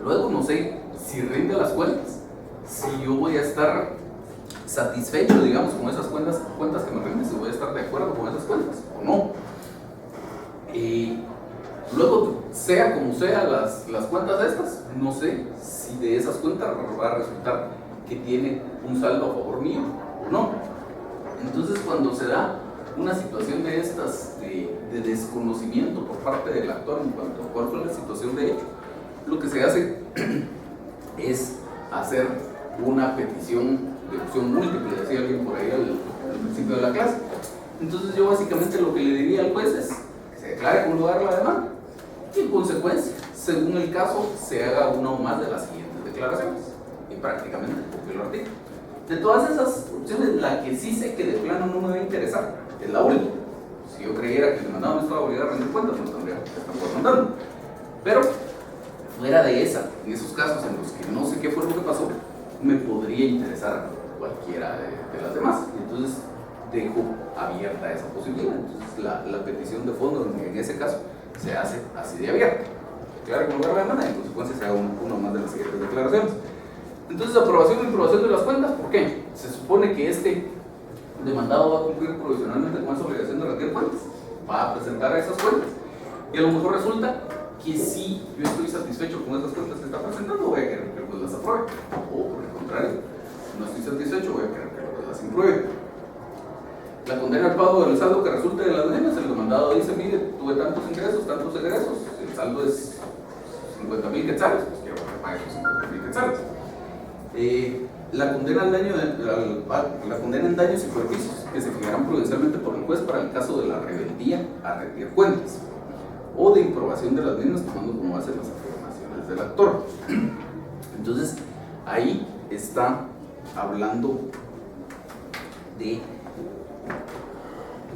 Luego, no sé si rinde las cuentas, si yo voy a estar satisfecho, digamos, con esas cuentas que me rinden, si voy a estar de acuerdo con esas cuentas o no. Y luego, sea como sea las cuentas estas, no sé si de esas cuentas va a resultar que tiene un saldo a favor mío o no. Entonces, cuando se da una situación de estas, de desconocimiento por parte del actor en cuanto a cuál fue la situación de hecho, lo que se hace es hacer una petición de opción múltiple, decía alguien por ahí al principio de la clase. Entonces yo básicamente lo que le diría al juez es que se declare con lugar la demanda y en consecuencia, según el caso, se haga una o más de las siguientes declaraciones y prácticamente copie el artículo. De todas esas opciones, la que sí sé que de plano no me va a interesar es la última. Si yo creyera que el demandado no estaba obligado a rendir cuentas, no tendría que estar demandando. Pero fuera de esa, en esos casos en los que no sé qué fue lo que pasó, me podría interesar cualquiera de las demás. Entonces dejo abierta esa posibilidad. Entonces la petición de fondo en ese caso se hace así de abierta. Declara como lugar la demanda y en consecuencia se haga uno más de las siguientes declaraciones. Entonces, aprobación y improbación de las cuentas, ¿por qué? Se supone que este demandado va a cumplir provisionalmente con esa obligación de rendir cuentas, va a presentar esas cuentas y a lo mejor resulta que si yo estoy satisfecho con esas cuentas que está presentando, voy a querer que el juez las apruebe, o por el contrario, no estoy satisfecho, voy a querer que el juez las impruebe. La condena al pago del saldo que resulte de las mismas, el demandado dice, mire, tuve tantos ingresos, el saldo es 50,000 quetzales, pues quiero que me pague esos 50,000 quetzales. La condena en daños y perjuicios que se fijarán prudencialmente por el juez para el caso de la rebeldía a rendir cuentas o de improbación de las mismas tomando como base las afirmaciones del actor. Entonces ahí está hablando de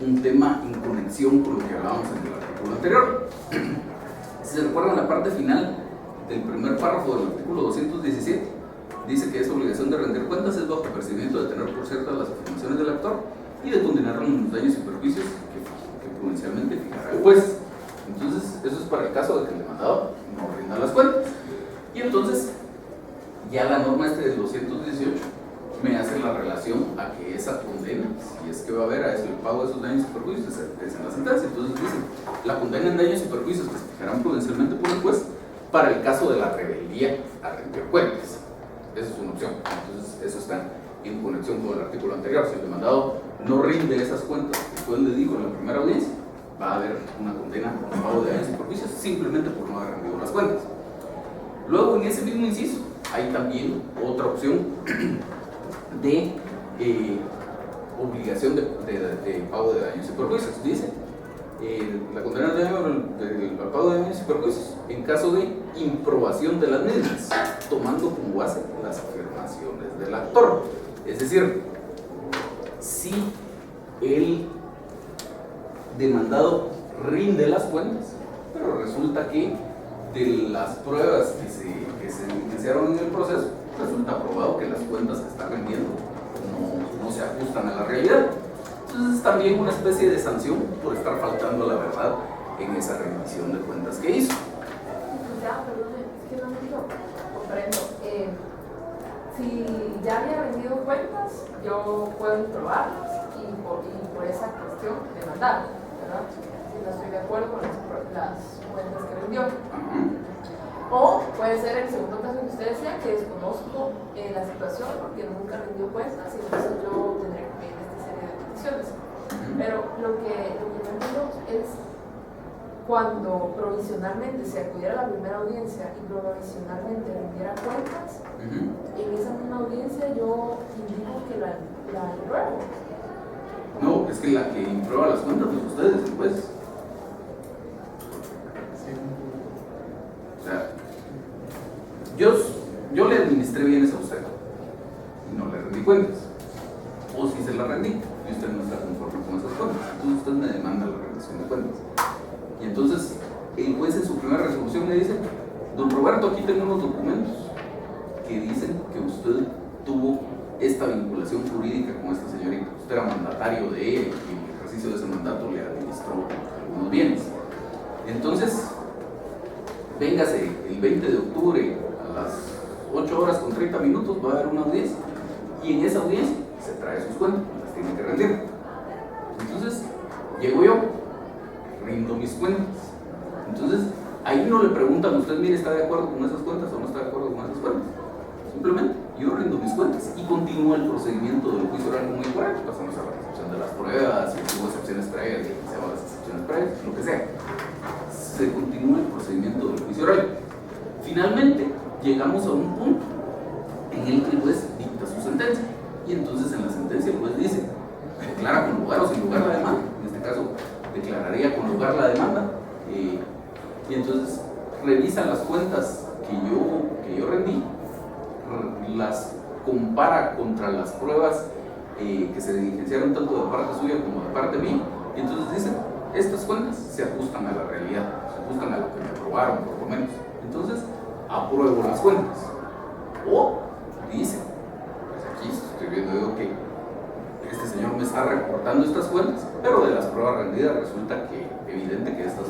un tema en conexión con lo que hablábamos en el artículo anterior. Si se recuerdan, la parte final del primer párrafo del artículo 217 dice que esa obligación de rendir cuentas es bajo percibimiento de tener por ciertas las afirmaciones del actor y de condenarlo en los daños y perjuicios que prudencialmente fijará el juez. Entonces, eso es para el caso de que el demandado no rinda las cuentas. Y entonces, ya la norma del 218 me hace la relación a que esa condena, si es que va a haber a eso el pago de esos daños y perjuicios, es en la sentencia. Entonces dice, la condena en daños y perjuicios que se fijarán prudencialmente por el juez para el caso de la rebeldía a rendir cuentas. Esa es una opción. Entonces, eso está en conexión con el artículo anterior. Si el demandado no rinde esas cuentas que el juez le dijo en la primera audiencia, va a haber una condena por pago de daños y perjuicios simplemente por no haber rendido las cuentas. Luego, en ese mismo inciso, hay también otra opción de obligación de pago de daños y perjuicios. Dice, la condena del pago de daños y perjuicios en caso de improbación de las mismas, tomando como base las afirmaciones del actor. Es decir, si el demandado rinde las cuentas, pero resulta que de las pruebas que se iniciaron en el proceso, resulta probado que las cuentas que está rendiendo no se ajustan a la realidad. Entonces es también una especie de sanción por estar faltando a la verdad en esa rendición de cuentas que hizo. Ya, perdón, es que no me digo. Comprendo. Si ya había rendido cuentas, yo puedo improbarlas y por esa cuestión demandar, ¿verdad? Si no estoy de acuerdo con las cuentas que rindió. O puede ser el segundo caso que usted decía, que desconozco la situación porque nunca rindió cuentas y entonces yo tendré que pedir esta serie de peticiones. Pero lo que no entiendo es cuando provisionalmente se acudiera a la primera audiencia y provisionalmente rindiera cuentas, en esa misma audiencia yo indico que la apruebo. No, es que la que imprueba las cuentas de ustedes, pues. O sea, yo le administré bienes a usted y no le rendí cuentas. O si se la rendí y usted no está conforme con esas cuentas, entonces usted me demanda la rendición de cuentas. Y entonces el juez en su primera resolución le dice, don Roberto, aquí tengo unos documentos que dicen que usted tuvo esta vinculación jurídica con esta señorita. Usted era mandatario de ella y en el ejercicio de ese mandato le administró algunos bienes. Entonces, véngase el 20 de octubre a las 8 horas con 30 minutos, va a haber una audiencia y en esa audiencia se trae sus cuentas, las tiene que rendir. Entonces, llego yo, rindo mis cuentas. Entonces, ahí no le preguntan a usted, mire, ¿está de acuerdo con esas cuentas o no está de acuerdo con esas cuentas? Simplemente, yo rindo mis cuentas y continúa el procedimiento del juicio oral como igual. Pasamos a la recepción de las pruebas, si hubo excepciones previas, si se llaman las excepciones previas, lo que sea. Se continúa el procedimiento del juicio oral. Finalmente, llegamos a un punto en el que el juez dicta su sentencia. Y entonces en la sentencia el juez dice, declara con lugar o sin lugar la demanda. En este caso, declararía con lugar la demanda. Y entonces revisa las cuentas que yo rendí, las compara contra las pruebas que se diligenciaron tanto de parte suya como de parte mía, y entonces dice, estas cuentas se ajustan a la realidad, se ajustan a lo que me aprobaron por lo menos, entonces apruebo las cuentas. O dice, pues aquí estoy viendo yo que este señor me está reportando estas cuentas, pero de las pruebas rendidas resulta que evidente que estas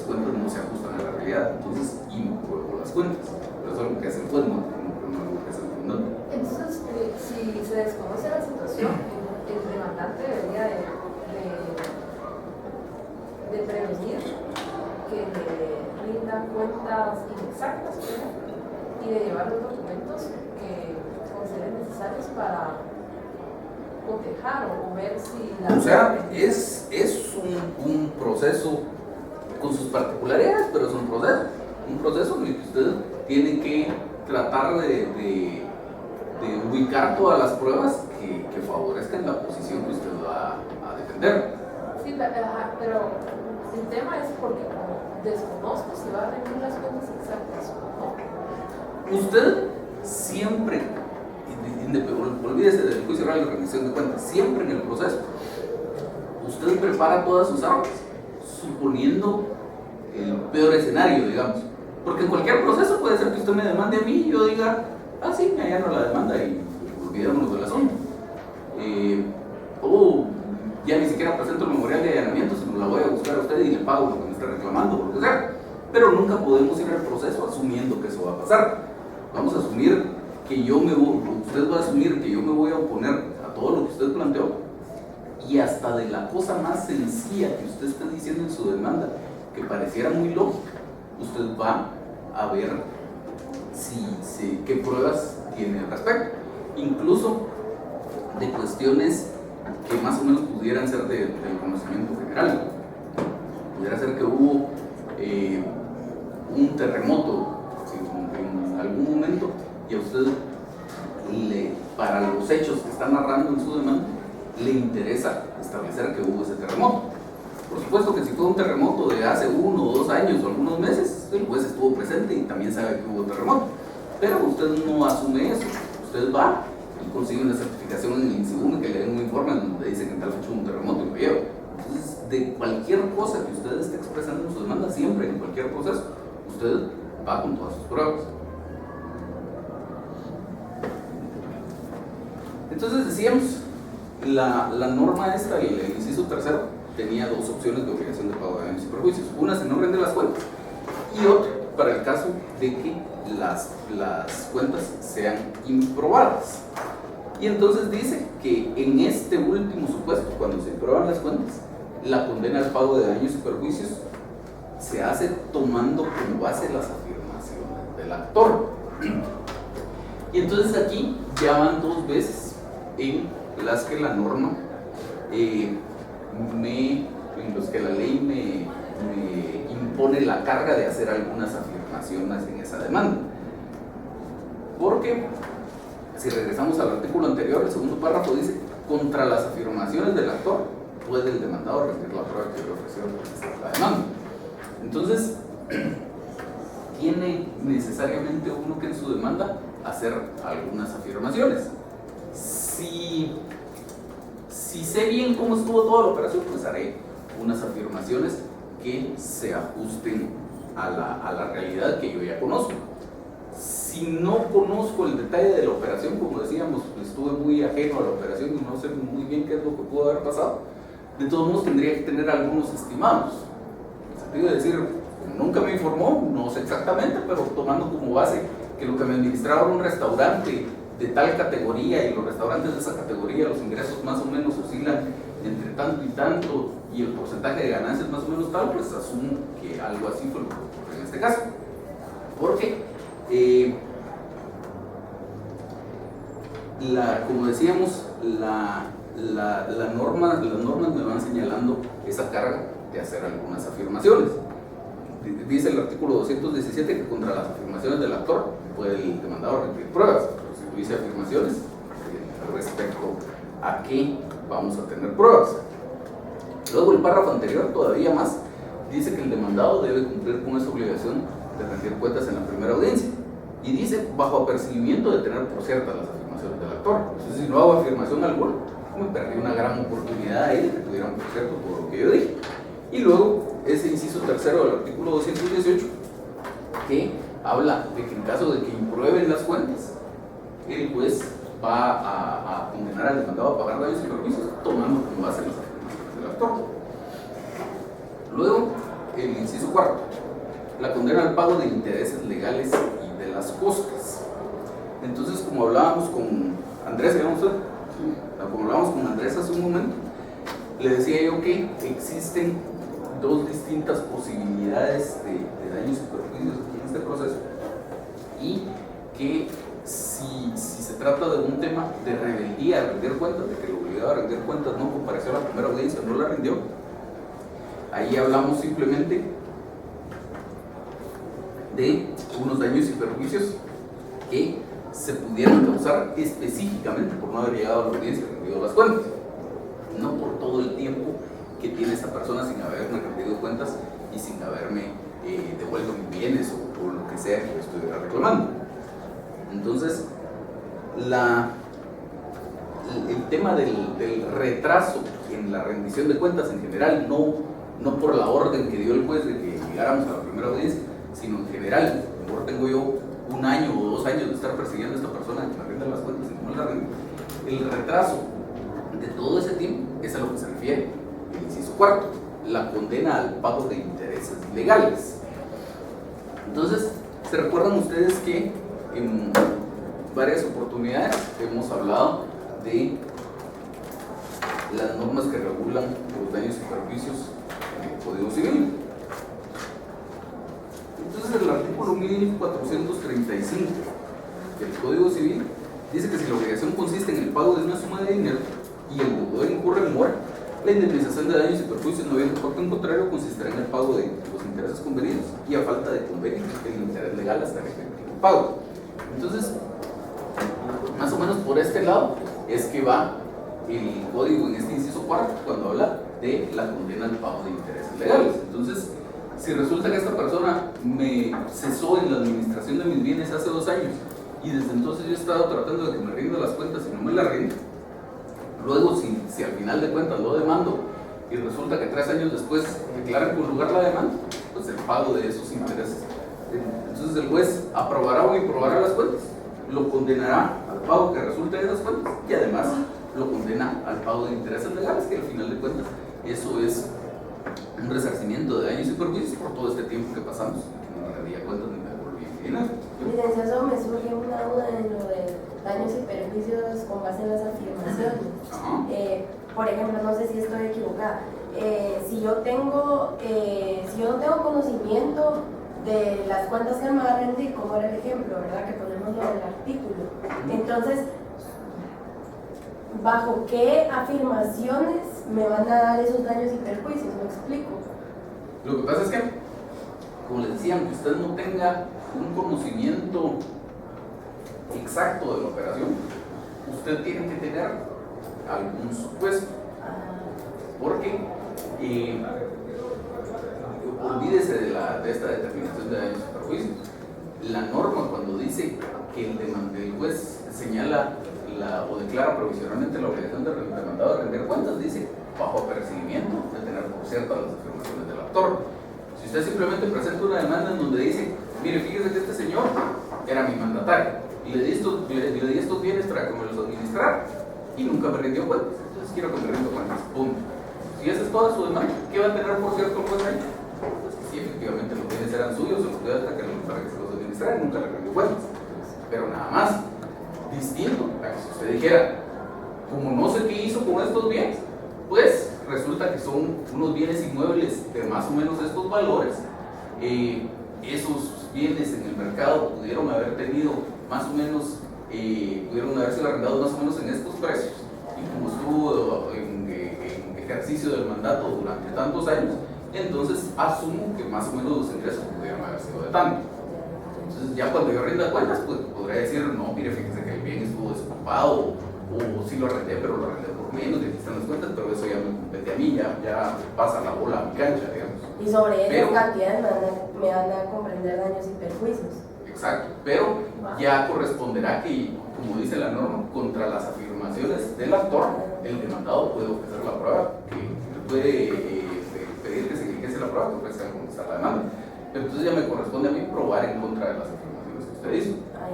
cuentas no se ajustan a la realidad, entonces impruebo las cuentas. Pero eso es algo que hace el juez, no algo que hace el demandante. Entonces, si se desconoce la situación, el demandante debería de prevenir que le rindan cuentas inexactas, por ejemplo, y de llevar los documentos que consideren necesarios para cotejar o ver si la... O sea, es un proceso con sus particularidades, pero es un proceso en el que usted tiene que tratar de ubicar todas las pruebas que favorezcan la posición que usted va a defender. Sí, pero el tema es porque como desconozco si va a rendir las cuentas exactas o no. Usted siempre, olvídese del juicio oral de rendición de cuentas, siempre en el proceso, usted prepara todas sus armas, suponiendo el peor escenario, digamos. Porque en cualquier proceso puede ser que usted me demande a mí y yo diga, ah, sí, me allano la demanda y olvidémonos del asunto. O ya ni siquiera presento el memorial de allanamiento, sino la voy a buscar a usted y le pago lo que me está reclamando, lo que sea. Pero nunca podemos ir al proceso asumiendo que eso va a pasar. Vamos a asumir que usted va a asumir que yo me voy a oponer a todo lo que usted planteó, y hasta de la cosa más sencilla que usted está diciendo en su demanda, que pareciera muy lógica, usted va a ver qué pruebas tiene al respecto, incluso de cuestiones que más o menos pudieran ser del conocimiento general. Pudiera ser que hubo un terremoto en algún momento y a usted, para los hechos que está narrando en su demanda, le interesa establecer que hubo ese terremoto. Por supuesto que si fue un terremoto de hace 1 o 2 años o algunos meses, el juez estuvo presente y también sabe que hubo terremoto. Pero usted no asume eso. Usted va y consigue una certificación en el INSIBUM que le den un informe donde dice que en tal fecha hubo un terremoto y lo lleva. Entonces, de cualquier cosa que usted esté expresando en su demanda, siempre, en cualquier proceso, usted va con todas sus pruebas. Entonces decíamos, la norma esta, el inciso tercero, tenía 2 opciones de obligación de pago de daños y perjuicios. Una, si no rinde las cuentas, y otra, para el caso de que las cuentas sean improbadas. Y entonces dice que en este último supuesto, cuando se imprueban las cuentas, la condena al pago de daños y perjuicios se hace tomando como base las afirmaciones del actor. Y entonces aquí ya van 2 veces en las que la norma, en los que la ley me impone la carga de hacer algunas afirmaciones en esa demanda. Porque si regresamos al artículo anterior, el segundo párrafo dice: contra las afirmaciones del actor puede el demandado rendir la prueba que le ofreció la demanda. Entonces, tiene necesariamente uno que en su demanda hacer algunas afirmaciones. Si sé bien cómo estuvo toda la operación, pues haré unas afirmaciones que se ajusten a la realidad que yo ya conozco. Si si no conozco el detalle de la operación, como decíamos, estuve muy ajeno a la operación y no sé muy bien qué es lo que pudo haber pasado, de todos modos tendría que tener algunos estimados. En el sentido de decir, nunca me informó, no sé exactamente, pero tomando como base que lo que me administraba era un restaurante de tal categoría y los restaurantes de esa categoría, los ingresos más o menos oscilan entre tanto y tanto y el porcentaje de ganancias más o menos tal, pues asumo que algo así fue lo que ocurrió en este caso. Porque, como decíamos, las normas me van señalando esa carga de hacer algunas afirmaciones. Dice el artículo 217 que contra las afirmaciones del actor puede el demandado requerir pruebas, pero si no dice afirmaciones respecto a qué vamos a tener pruebas. Luego el párrafo anterior todavía más dice que el demandado debe cumplir con esa obligación de rendir cuentas en la primera audiencia y dice bajo apercibimiento de tener por ciertas las afirmaciones del actor. Entonces, si no hago afirmación alguna, me perdí una gran oportunidad ahí de que tuvieran por cierto todo lo que yo dije. Y luego ese inciso tercero del artículo 218 que habla de que en caso de que imprueben las cuentas, el juez va a condenar al demandado a pagar daños y perjuicios tomando como base las afirmaciones del actor. Luego, el inciso cuarto, la condena al pago de intereses legales y de las costas. Entonces, como hablábamos con Andrés, hace un momento, le decía yo que existen dos distintas posibilidades de daños y perjuicios aquí en este proceso y que si se trata de un tema de rebeldía a rendir cuentas, de que lo obligaba a rendir cuentas, no compareció a la primera audiencia, no la rindió, ahí hablamos simplemente de unos daños y perjuicios que se pudieran causar específicamente por no haber llegado a la audiencia y rendido las cuentas, no por todo el tiempo que tiene esta persona sin haberme rendido cuentas y sin haberme devuelto mis bienes o lo que sea que yo estuviera reclamando. Entonces, el tema del retraso en la rendición de cuentas en general, no por la orden que dio el juez de que llegáramos a la primera audiencia, sino en general, mejor tengo yo 1 año o 2 años de estar persiguiendo a esta persona que me rinda las cuentas y no me la rinde. El retraso de todo ese tiempo es a lo que se refiere el inciso cuarto, la condena al pago de intereses legales. Entonces, ¿se recuerdan ustedes que en varias oportunidades hemos hablado de las normas que regulan los daños y perjuicios en el Código Civil? Entonces, el artículo 1435 del Código Civil dice que si la obligación consiste en el pago de una suma de dinero y el deudor incurre en mora, la indemnización de daños y perjuicios no habiendo pacto en contrario consistirá en el pago de los intereses convenidos y a falta de convenio el interés legal hasta el efectivo pago. Entonces, más o menos por este lado es que va el código en este inciso cuarto cuando habla de la condena al pago de intereses legales. Entonces, si resulta que esta persona me cesó en la administración de mis bienes hace 2 años y desde entonces yo he estado tratando de que me rinda las cuentas y no me la rinde, luego si al final de cuentas lo demando y resulta que 3 años después declaran con lugar la demanda, pues el pago de esos intereses. Entonces el juez aprobará o improbará las cuentas, lo condenará al pago que resulte de esas cuentas y además lo condena al pago de intereses legales, que al final de cuentas eso es un resarcimiento de daños y perjuicios por todo este tiempo que pasamos, que no me rendía cuentas ni me devolvía dinero. Licenciado, me surge una duda en lo de daños y perjuicios con base en las afirmaciones. Por ejemplo, no sé si estoy equivocada. Si yo no tengo conocimiento de las cuentas que me va a rendir, como era el ejemplo, ¿verdad? Que ponemos lo del artículo. Entonces, ¿bajo qué afirmaciones me van a dar esos daños y perjuicios? ¿Me explico? Lo que pasa es que, como les decía, aunque usted no tenga un conocimiento exacto de la operación, usted tiene que tener algún supuesto. Porque olvídese de esta determinación de daños y perjuicios. La norma, cuando dice que el juez señala o declara provisionalmente la obligación del demandado de rendir cuentas, dice bajo apercibimiento de tener por ciertas las afirmaciones del autor. Si usted simplemente presenta una demanda en donde dice mire, fíjese que este señor era mi mandatario y le di estos bienes para que me los administrara y nunca me rindió cuentas, entonces quiero que me rinda cuentas, punto. Si esa es toda su demanda, ¿qué va a tener por cierto el juez ahí? Pues que sí, efectivamente los bienes eran suyos, se los dio hasta para que se los administrara y nunca le rindió cuentas, pero nada más. Distinto a que si usted dijera, como no sé qué hizo con estos bienes, pues resulta que son unos bienes inmuebles de más o menos estos valores. Esos bienes en el mercado pudieron haber tenido más o menos, pudieron haber sido arrendados más o menos en estos precios, y como estuvo en ejercicio del mandato durante tantos años, entonces asumo que más o menos los ingresos pudieron haber sido de tanto. Entonces ya cuando yo rinda cuentas, pues podría decir, no, mire, fíjese que el bien estuvo desocupado, o sí lo arrendé, pero lo arrendé por menos, y aquí están las cuentas, pero eso ya me compete a mí, ya pasa la bola a mi cancha, digamos. Y sobre esas cantidades me van a comprender daños y perjuicios. Exacto, pero ya corresponderá que, como dice la norma, contra las afirmaciones del actor, el demandado puede ofrecer la prueba, que puede pedir que se diligencie la prueba, que ofrezca como está la demanda. Entonces ya me corresponde a mí probar en contra de las afirmaciones que usted hizo. Ay,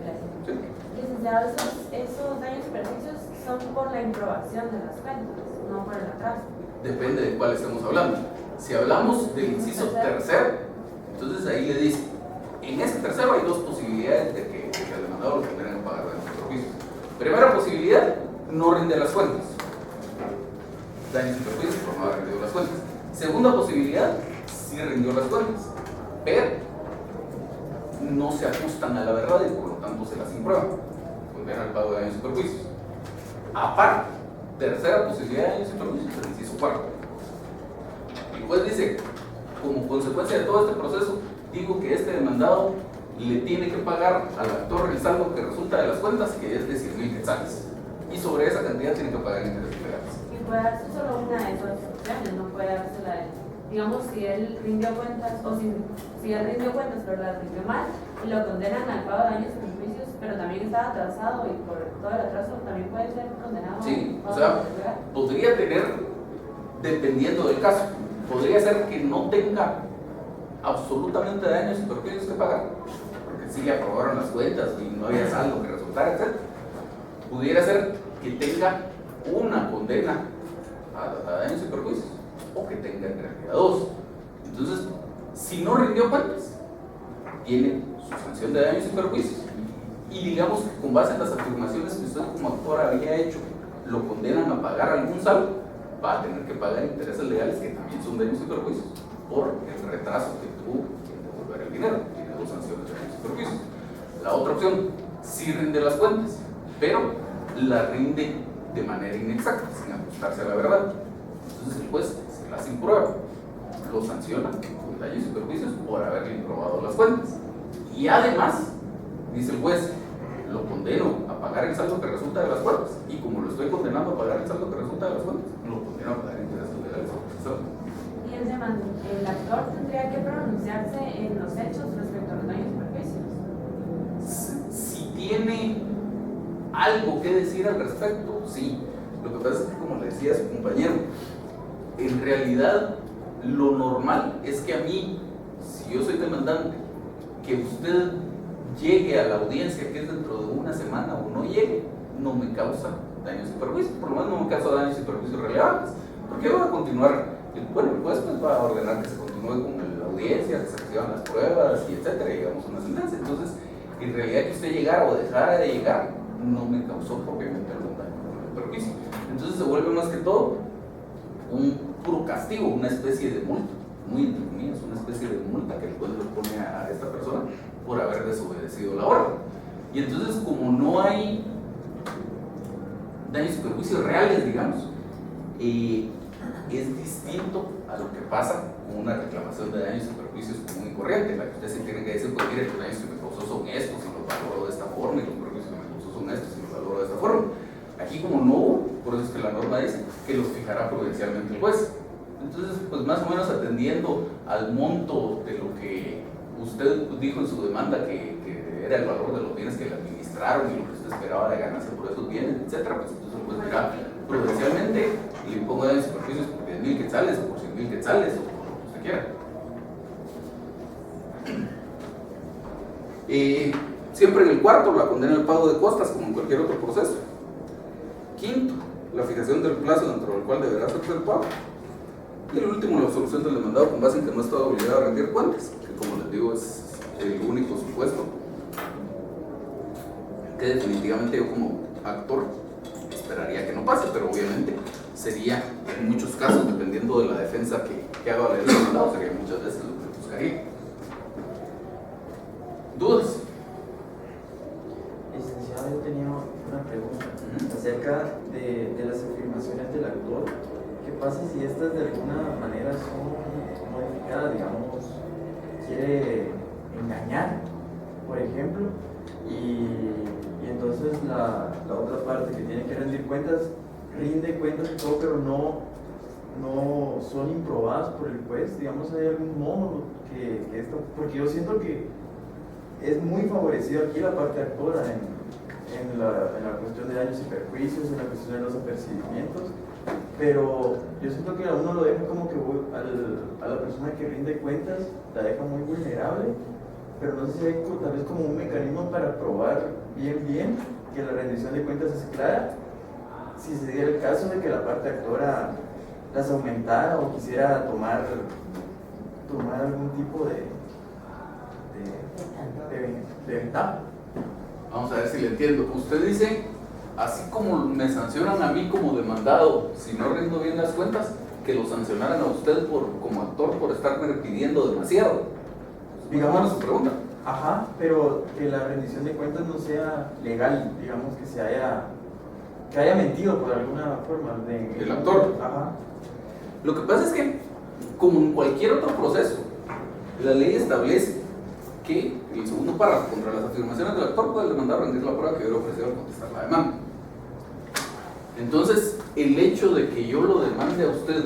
gracias. ¿Sí? Licenciado, esos daños y perjuicios son por la improbación de las cuentas, no por el atraso. Depende de cuál estemos hablando. Si hablamos del inciso tercero, entonces ahí le dice, en ese tercero hay dos posibilidades de que el demandado lo tendrán que pagar daños y perjuicios. Primera posibilidad, no rinde las cuentas. Daños y perjuicios por no haber rendido las cuentas. Segunda posibilidad, sí rindió las cuentas, pero no se ajustan a la verdad y por lo tanto se las imprueban, condena al pago de daños y perjuicios. Aparte, tercera posibilidad de daños y perjuicios, el inciso cuarto. El juez dice, como consecuencia de todo este proceso, digo que este demandado le tiene que pagar al actor el saldo que resulta de las cuentas, que es de 100,000 quetzales, y sobre esa cantidad tiene que pagar intereses legales. Y puede darse solo una de esas opciones, no puede darse la de, digamos, si él rindió cuentas, o si él rindió cuentas pero las rindió mal, y lo condenan al pago de daños y perjuicios, pero también está atrasado y por todo el atraso también puede ser condenado. Sí, o sea, podría tener, dependiendo del caso, podría ser que no tenga absolutamente daños y perjuicios que pagar, porque sí le aprobaron las cuentas y no había saldo que resultara, etc. Pudiera ser que tenga una condena a daños y perjuicios, o que tenga en realidad dos. Entonces, si no rindió cuentas, tiene su sanción de daños y perjuicios, y digamos que con base en las afirmaciones que usted como actor había hecho, lo condenan a pagar algún saldo, va a tener que pagar intereses legales que también son daños y perjuicios por el retraso que tuvo en devolver el dinero. Tiene dos sanciones de daños y perjuicios. La otra opción, sí rinde las cuentas, pero la rinde de manera inexacta, sin ajustarse a la verdad. Entonces el juez se las imprueba, lo sanciona con daños y perjuicios por haberle improbado las cuentas. Y además, dice el juez, lo condeno a pagar el saldo que resulta de las cuentas, y como lo estoy condenando a pagar el saldo que resulta de las cuentas, lo condeno a pagar intereses legales sobre ese saldo. Y el actor tendría que pronunciarse en los hechos respecto a los daños y perjuicios. Si tiene algo que decir al respecto, sí. Lo que pasa es que, como le decía su compañero, en realidad lo normal es que a mí, si yo soy demandante, que usted llegue a la audiencia que es dentro de una semana o no llegue, no me causa daños y perjuicios, por lo menos no me causa daños y perjuicios relevantes, porque va a continuar, bueno, el juez pues va a ordenar que se continúe con la audiencia, que se reciban las pruebas y etcétera, y llegamos a una sentencia. Entonces, en realidad que usted llegara o dejara de llegar no me causó propiamente algún daño o perjuicio. Entonces se vuelve más que todo un puro castigo, una especie de multa, muy entre comillas, una especie de multa que el juez le pone a esta persona por haber desobedecido la orden. Y entonces, como no hay daños y perjuicios reales, digamos, es distinto a lo que pasa con una reclamación de daños y perjuicios común y corriente, en la que usted se tiene que decir, pues mire, los daños que me causó son estos y los valoro de esta forma, y los perjuicios que me causó son estos y los valoro de esta forma. Aquí, como no hubo, por eso es que la norma dice que los fijará prudencialmente el juez. Entonces, pues más o menos atendiendo al monto de lo que usted dijo en su demanda, que era el valor de los bienes que le administraron y lo que usted esperaba de ganancia por esos bienes, etcétera, pues entonces el juez dirá prudencialmente, le impongo daños y perjuicios por 10,000 quetzales o por 100,000 quetzales o por lo que usted quiera. Siempre en el cuarto, la condena al pago de costas, como en cualquier otro proceso. Quinto, la fijación del plazo dentro del cual deberá hacerse el pago. Y el último, la absolución del demandado con base en que no está obligado a rendir cuentas, que como les digo es el único supuesto que definitivamente yo como actor esperaría que no pase, pero obviamente sería en muchos casos, dependiendo de la defensa que haga valer el demandado, sería muchas veces lo que buscaría. ¿Dudas? Licenciado, yo tenía una pregunta acerca de las afirmaciones del actor. ¿Qué pasa si estas de alguna manera son modificadas? Digamos, quiere engañar, por ejemplo, y entonces la otra parte que tiene que rendir cuentas, rinde cuentas y todo, pero no son improbadas por el juez. Digamos, ¿hay algún modo que esto? Porque yo siento que es muy favorecido aquí la parte actora en la cuestión de daños y perjuicios, en la cuestión de los apercibimientos, pero yo siento que a uno lo deja como que a la persona que rinde cuentas la deja muy vulnerable, pero no sé si hay tal vez como un mecanismo para probar bien que la rendición de cuentas es clara, si se diera el caso de que la parte actora las aumentara o quisiera tomar algún tipo de ventaja. Vamos a ver si le entiendo. Usted dice, así como me sancionan a mí como demandado si no rindo bien las cuentas, que lo sancionaran a usted como actor por estarme pidiendo demasiado. Digamos su pregunta. Ajá, pero que la rendición de cuentas no sea legal, digamos que haya mentido por alguna forma. El actor. Ajá. Lo que pasa es que, como en cualquier otro proceso, la ley establece que el segundo párrafo, contra las afirmaciones del actor, puede demandar rendir la prueba que hubiera ofrecido al contestar la demanda. Entonces, el hecho de que yo lo demande a usted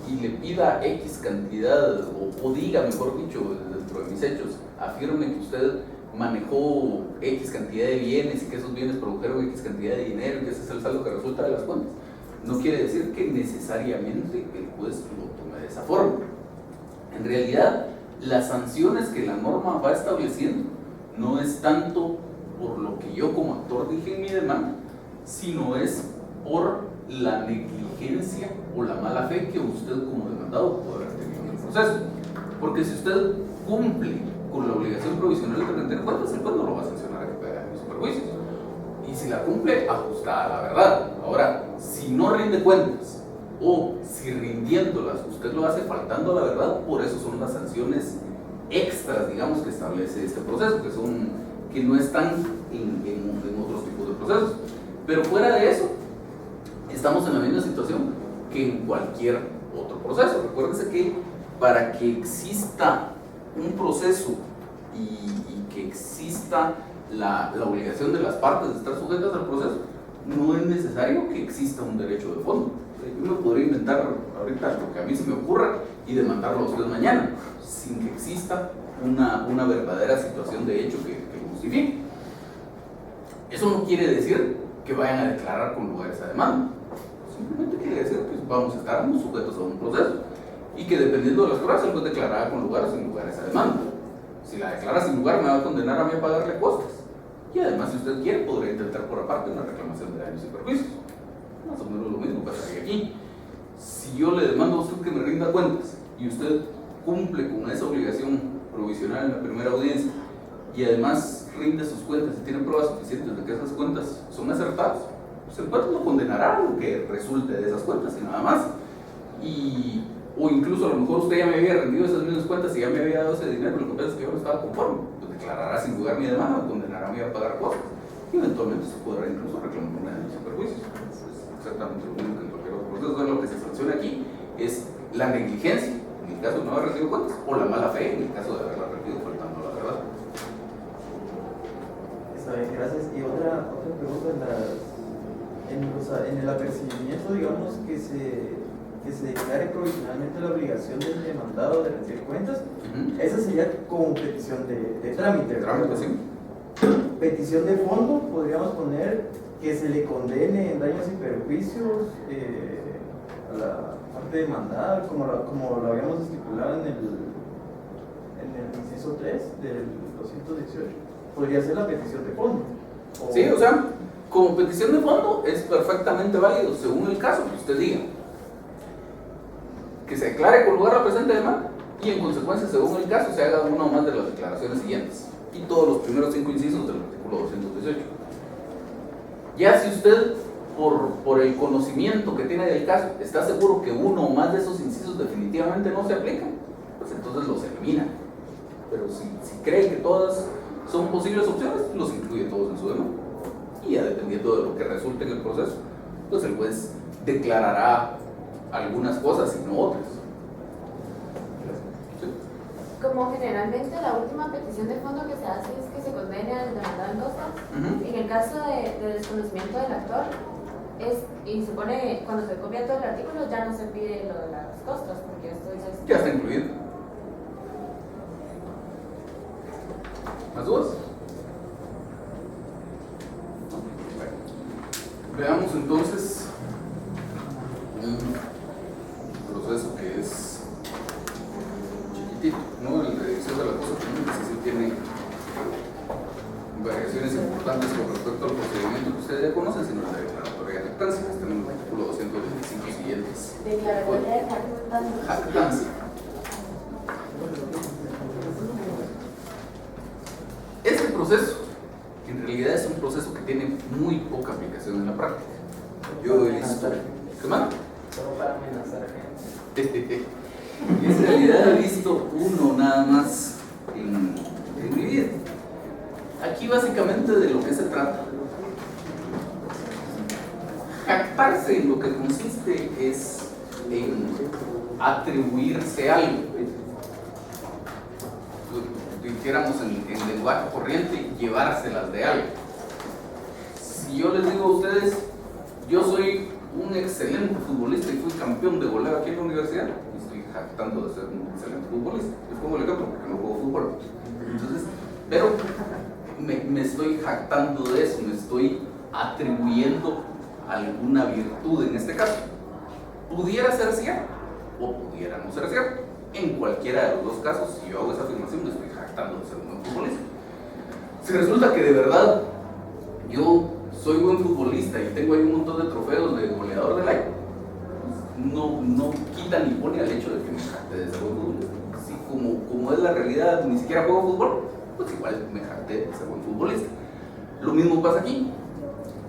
y le pida X cantidad, o diga, mejor dicho, dentro de mis hechos, afirme que usted manejó X cantidad de bienes y que esos bienes produjeron X cantidad de dinero y que ese es el saldo que resulta de las cuentas, no quiere decir que necesariamente el juez lo tome de esa forma. En realidad, las sanciones que la norma va estableciendo no es tanto por lo que yo como actor dije en mi demanda, sino es por la negligencia o la mala fe que usted como demandado puede haber tenido en el proceso. Porque si usted cumple con la obligación provisional de rendir cuentas, el juez no lo va a sancionar a que pague daños y perjuicios. Y si la cumple, ajustada a la verdad. Ahora, si no rinde cuentas, o si rindiéndolas usted lo hace faltando a la verdad, por eso son las sanciones extras, digamos, que establece este proceso, que no están en otros tipos de procesos. Pero fuera de eso, estamos en la misma situación que en cualquier otro proceso. Recuérdense que para que exista un proceso y que exista la obligación de las partes de estar sujetas al proceso, no es necesario que exista un derecho de fondo. Yo me podría inventar ahorita lo que a mí se me ocurra y demandarlo a usted mañana, sin que exista una verdadera situación de hecho que lo justifique. Eso no quiere decir que vayan a declarar con lugar esa demanda. Simplemente quiere decir que vamos a estar sujetos a un proceso y que dependiendo de las pruebas, el juez declarará con lugar o sin lugar esa demanda. Si la declara sin lugar, me va a condenar a mí a pagarle costas. Y además, si usted quiere, podría intentar por aparte una reclamación de daños y perjuicios. Más o menos lo mismo pasaría aquí. Si yo le demando a usted que me rinda cuentas y usted cumple con esa obligación provisional en la primera audiencia y además rinde sus cuentas y tiene pruebas suficientes de que esas cuentas son acertadas, pues el juez lo condenará a lo que resulte de esas cuentas y nada más. O incluso a lo mejor usted ya me había rendido esas mismas cuentas y ya me había dado ese dinero, lo que pasa es que yo no estaba conforme, pues declarará sin lugar mi demanda, me condenará a mí a pagar cosas y eventualmente se podrá incluso reclamar una daños y perjuicios. Es exactamente lo mismo que en cualquier otro proceso. Entonces, lo que se sanciona aquí es la negligencia, en el caso de no haber rendido cuentas, o la mala fe, en el caso de haberla rendido faltando a la verdad. Está bien, gracias. Y otra pregunta, en el apercibimiento, digamos, que se declare provisionalmente la obligación del demandado de rendir cuentas, esa sería como petición de trámite. Trámite, sí. Petición de fondo, podríamos poner que se le condene en daños y perjuicios a la parte demandada, como lo habíamos estipulado en el inciso anexo 3 del 218. Podría ser la petición de fondo. Sí, o sea, como petición de fondo es perfectamente válido según el caso que usted diga. Que se declare con lugar la presente demanda y en consecuencia, según el caso, se haga una o más de las declaraciones siguientes y todos los primeros 5 incisos del artículo 218. Ya si usted, por el conocimiento que tiene del caso, está seguro que uno o más de esos incisos definitivamente no se aplican, pues entonces los elimina. Pero si cree que todas son posibles opciones, los incluye todos en su demanda. Y ya dependiendo de lo que resulte en el proceso, pues el juez declarará algunas cosas y no otras. ¿Sí? Como generalmente la última petición de fondo que se hace es que se condene al demandado en costas. En el caso de desconocimiento del actor, y se pone, cuando se copia todo el artículo, ya no se pide lo de las costas, porque esto ya está incluido. ¿Más dudas? Bueno. Veamos entonces un proceso que es chiquitito, ¿no? El de edición de la cosa común, que sí tiene variaciones importantes con respecto al procedimiento que ustedes ya conocen, sino la declaratoria de jactancia, que está en el artículo 225 siguientes. Declaratoria de jactancia. Jactancia. Este proceso, en realidad es un proceso que tiene muy poca aplicación en la práctica. Yo he visto... ¿Qué más? Solo para amenazar gente. En realidad he visto uno nada más en mi vida. Aquí básicamente de lo que se trata. Jactarse en lo que consiste es en atribuirse algo. Dijéramos en lenguaje corriente, llevárselas de algo. Si yo les digo a ustedes, yo soy un excelente futbolista y fui campeón de goleo aquí en la universidad, y estoy jactando de ser un excelente futbolista. Les pongo el ejemplo porque no juego fútbol. Entonces, pero me estoy jactando de eso, me estoy atribuyendo alguna virtud en este caso. Pudiera ser cierto o pudiera no ser cierto. En cualquiera de los dos casos, si yo hago esa afirmación, me estoy jactando de ser un buen futbolista. Si resulta que de verdad yo soy buen futbolista y tengo ahí un montón de trofeos de goleador del año, no quita ni pone al hecho de que me jacte de ser buen futbolista. Si como es la realidad, ni siquiera juego fútbol, pues igual me jacté de ser buen futbolista. Lo mismo pasa aquí.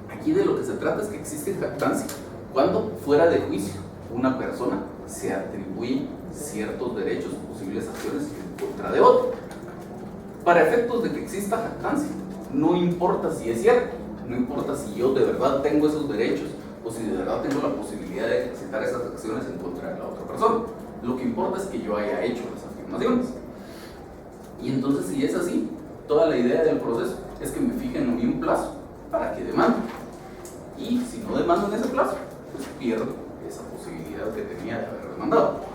Aquí de lo que se trata es que existe jactancia cuando fuera de juicio una persona se atribuye ciertos derechos o posibles acciones en contra de otro. Para efectos de que exista jactancia, no importa si es cierto, no importa si yo de verdad tengo esos derechos o si de verdad tengo la posibilidad de ejercitar esas acciones en contra de la otra persona. Lo que importa es que yo haya hecho las afirmaciones. Y entonces, si es así, toda la idea del proceso es que me fijen a mí un plazo para que demande. Y si no demando en ese plazo, pues pierdo esa posibilidad que tenía de haber demandado.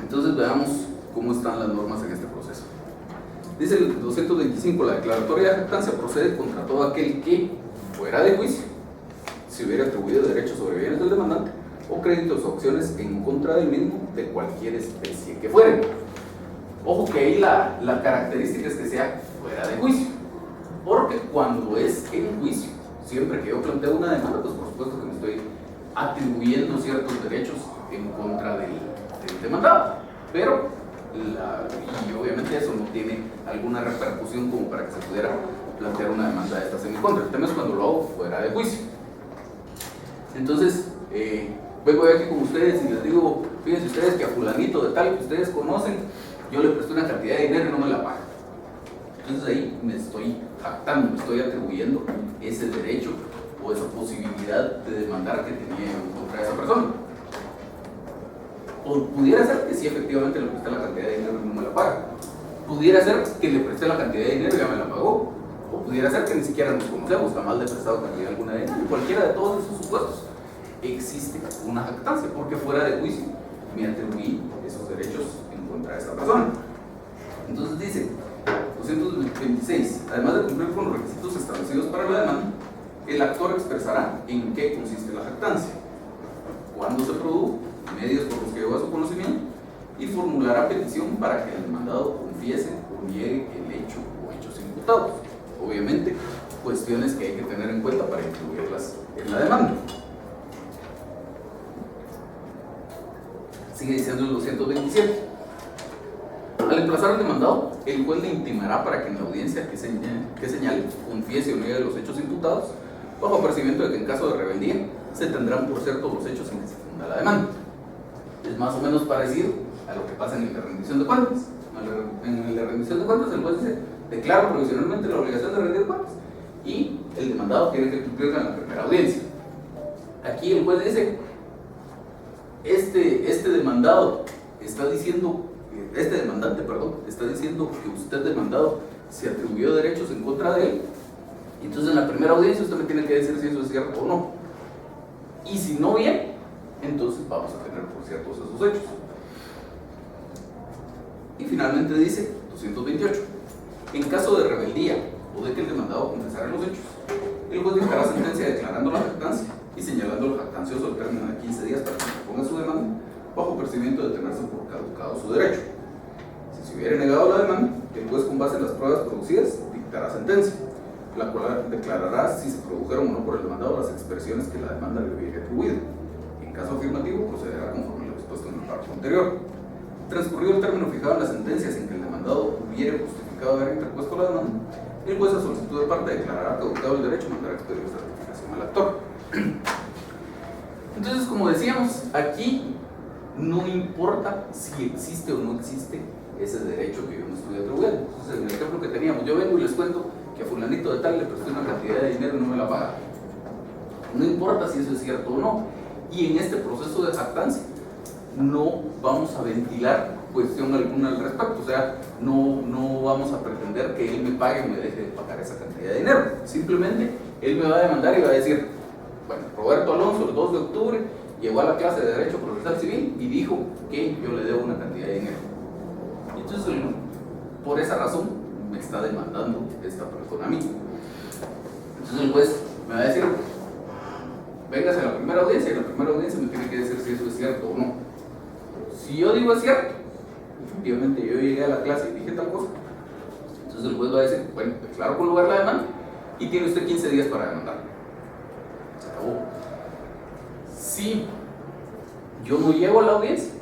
Entonces veamos cómo están las normas en este proceso. Dice el 225, la declaratoria de jactancia procede contra todo aquel que, fuera de juicio, se hubiera atribuido derechos sobre bienes del demandante o créditos o acciones en contra del mismo de cualquier especie que fueren. Ojo que ahí la característica es que sea fuera de juicio, porque cuando es en juicio, siempre que yo planteo una demanda, pues por supuesto que me estoy atribuyendo ciertos derechos en contra del demandado, pero y obviamente eso no tiene alguna repercusión como para que se pudiera plantear una demanda de estas en mi contra. El tema es cuando lo hago fuera de juicio. Entonces, vengo aquí con ustedes y les digo, fíjense ustedes que a fulanito de tal que ustedes conocen, yo le presté una cantidad de dinero y no me la paga. Entonces ahí me estoy jactando, me estoy atribuyendo ese derecho o esa posibilidad de demandar que tenía en contra de esa persona. O pudiera ser que sí, efectivamente le presté la cantidad de dinero y no me la paga. Pudiera ser que le presté la cantidad de dinero y ya me la pagó. O pudiera ser que ni siquiera nos conocemos, jamás le he prestado cantidad alguna de dinero. En cualquiera de todos esos supuestos existe una jactancia, porque fuera de juicio me atribuí esos derechos en contra de esa persona. Entonces dice 226, además de cumplir con los requisitos establecidos para la demanda, el actor expresará en qué consiste la jactancia, cuándo se produjo, medios por los que llegó a su conocimiento y formulará petición para que el demandado confiese o niegue el hecho o hechos imputados. Obviamente, cuestiones que hay que tener en cuenta para incluirlas en la demanda. Sigue diciendo el 227. Al emplazar al demandado, el juez le intimará para que en la audiencia que señale, confiese o niegue los hechos imputados, bajo apercibimiento de que en caso de rebeldía se tendrán por cierto los hechos en que se funda la demanda. Es más o menos parecido a lo que pasa en el de rendición de cuentas. En el de rendición de cuentas, el juez dice: declaro provisionalmente la obligación de rendir cuentas, y el demandado tiene que cumplirla en la primera audiencia. Aquí el juez dice: este demandante, está diciendo que usted, demandado, se atribuyó derechos en contra de él, y entonces en la primera audiencia usted me tiene que decir si eso es cierto o no. Y si no bien, entonces vamos a tener por ciertos esos hechos. Y finalmente dice 228: en caso de rebeldía o de que el demandado confesara los hechos, el juez dictará sentencia declarando la jactancia y señalando al jactancioso el término de 15 días para que ponga su demanda, bajo percibimiento de tenerse por caducado su derecho. Si se hubiera negado la demanda, el juez, con base en las pruebas producidas, dictará sentencia, la cual declarará si se produjeron o no por el demandado las expresiones que la demanda le hubiera atribuido. En caso afirmativo, procederá conforme lo dispuesto en el párrafo anterior. Transcurrido el término fijado en las sentencias en que el demandado hubiera justificado haber interpuesto la demanda, el juez, a solicitud de parte, declarará caducado el derecho y mandará expedir certificación al actor. Entonces, como decíamos, aquí no importa si existe o no existe ese derecho que yo me estoy atribuyendo. Entonces, en el ejemplo que teníamos, yo vengo y les cuento que a fulanito de tal le presté una cantidad de dinero y no me la paga. No importa si eso es cierto o no. Y en este proceso de jactancia no vamos a ventilar cuestión alguna al respecto. O sea, no vamos a pretender que él me pague o me deje de pagar esa cantidad de dinero. Simplemente él me va a demandar y va a decir: bueno, Roberto Alonso, el 2 de octubre llegó a la clase de Derecho Procesal Civil y dijo que yo le debo una cantidad de dinero. Y entonces, por esa razón, me está demandando esta persona a mí. Entonces el juez me va a decir: véngase a la primera audiencia, y en la primera audiencia me tiene que decir si eso es cierto o no. Si yo digo es cierto, efectivamente yo llegué a la clase y dije tal cosa, entonces el juez va a decir: bueno, declaro con lugar la demanda y tiene usted 15 días para demandar. Se acabó. Si yo no llego a la audiencia,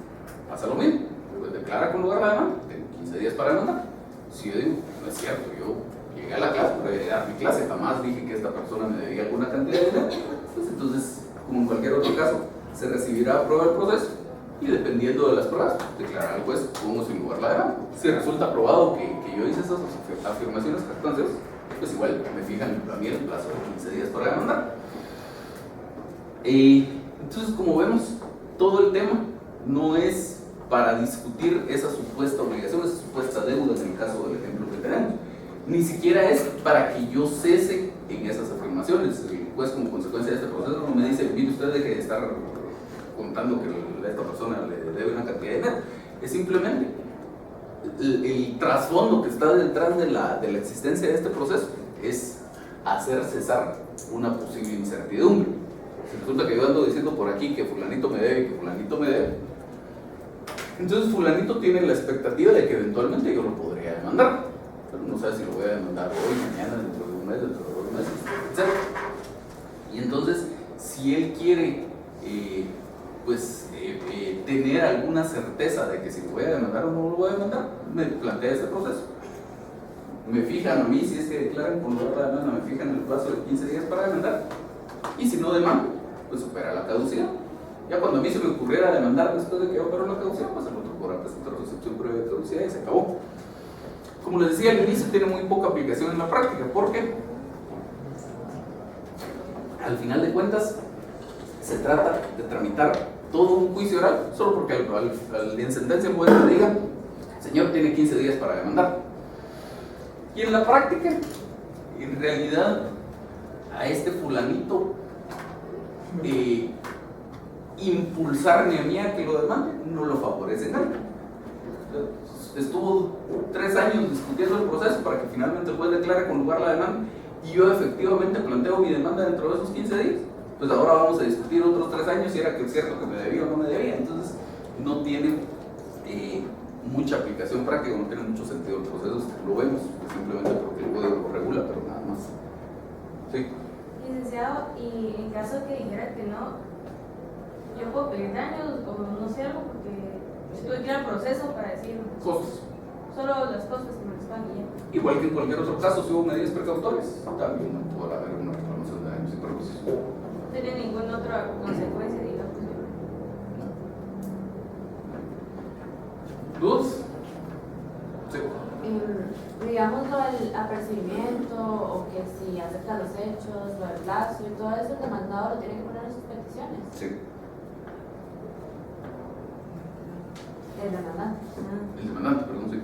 pasa lo mismo. El juez declara con lugar la demanda, tengo 15 días para demandar. Si yo digo: no es cierto, yo llegué a la clase, pero llegué a mi clase, jamás dije que esta persona me debía alguna cantidad de dinero, pues entonces, como en cualquier otro caso, se recibirá a prueba el proceso y, dependiendo de las pruebas, declarará al juez con o sin lugar la demanda. Si resulta probado que yo hice esas afirmaciones jactanciosas, pues igual me fijan también el plazo de 15 días para demandar. Entonces, como vemos, todo el tema no es para discutir esa supuesta obligación, esa supuesta deuda en el caso del ejemplo que tenemos. Ni siquiera es para que yo cese en esas afirmaciones. El juez, como consecuencia de este proceso, no me dice: mire, usted deje de estar contando que a esta persona le debe una cantidad de dinero. Es simplemente el trasfondo que está detrás de la existencia de este proceso es hacer cesar una posible incertidumbre. Si resulta que yo ando diciendo por aquí que fulanito me debe y que fulanito me debe, entonces fulanito tiene la expectativa de que eventualmente yo lo podría demandar, pero no sabe si lo voy a demandar hoy, mañana, dentro de un mes, dentro de 2 meses, etc. Y entonces, si él quiere tener alguna certeza de que si lo voy a demandar o no lo voy a demandar, me plantea este proceso. Me fijan a mí, si es que declaran con lugar la demanda, me fijan el plazo de 15 días para demandar, y si no demando, pues supera la caducidad. Ya cuando a mí se me ocurriera demandar después de que operó la caducidad, pues el otro podrá presentar su excepción previa de caducidad y se acabó. Como les decía al inicio, tiene muy poca aplicación en la práctica, porque al final de cuentas se trata de tramitar todo un juicio oral, solo porque en sentencia el juez le diga: señor, tiene 15 días para demandar. Y en la práctica, en realidad, a este fulanito impulsarme a mí a que lo demande no lo favorece nada. Estuvo 3 años discutiendo el proceso para que finalmente el juez declare con lugar la demanda, y yo efectivamente planteo mi demanda dentro de esos 15 días. Pues ahora vamos a discutir otros 3 años si era que es cierto que me debía o no me debía. Entonces no tiene mucha aplicación práctica, no tiene mucho sentido el proceso, lo vemos simplemente porque el código lo regula, pero nada más. Sí. Licenciado, y en caso que dijera que no, yo puedo pedir daños o no sé algo porque tuve que ir al proceso para decir Costos. solo las cosas que me les pagan y ya. Igual que en cualquier otro caso, si hubo medidas precautorias, también no podrá haber una reclamación de daños y perjuicios. No tiene ninguna otra consecuencia, digamos. ¿Dudas? Sí. Digamos lo del apercibimiento o que si acepta los hechos, lo del plazo y todo eso, el demandado lo tiene que poner en sus peticiones. Sí. El demandante. El demandante, perdón, sí.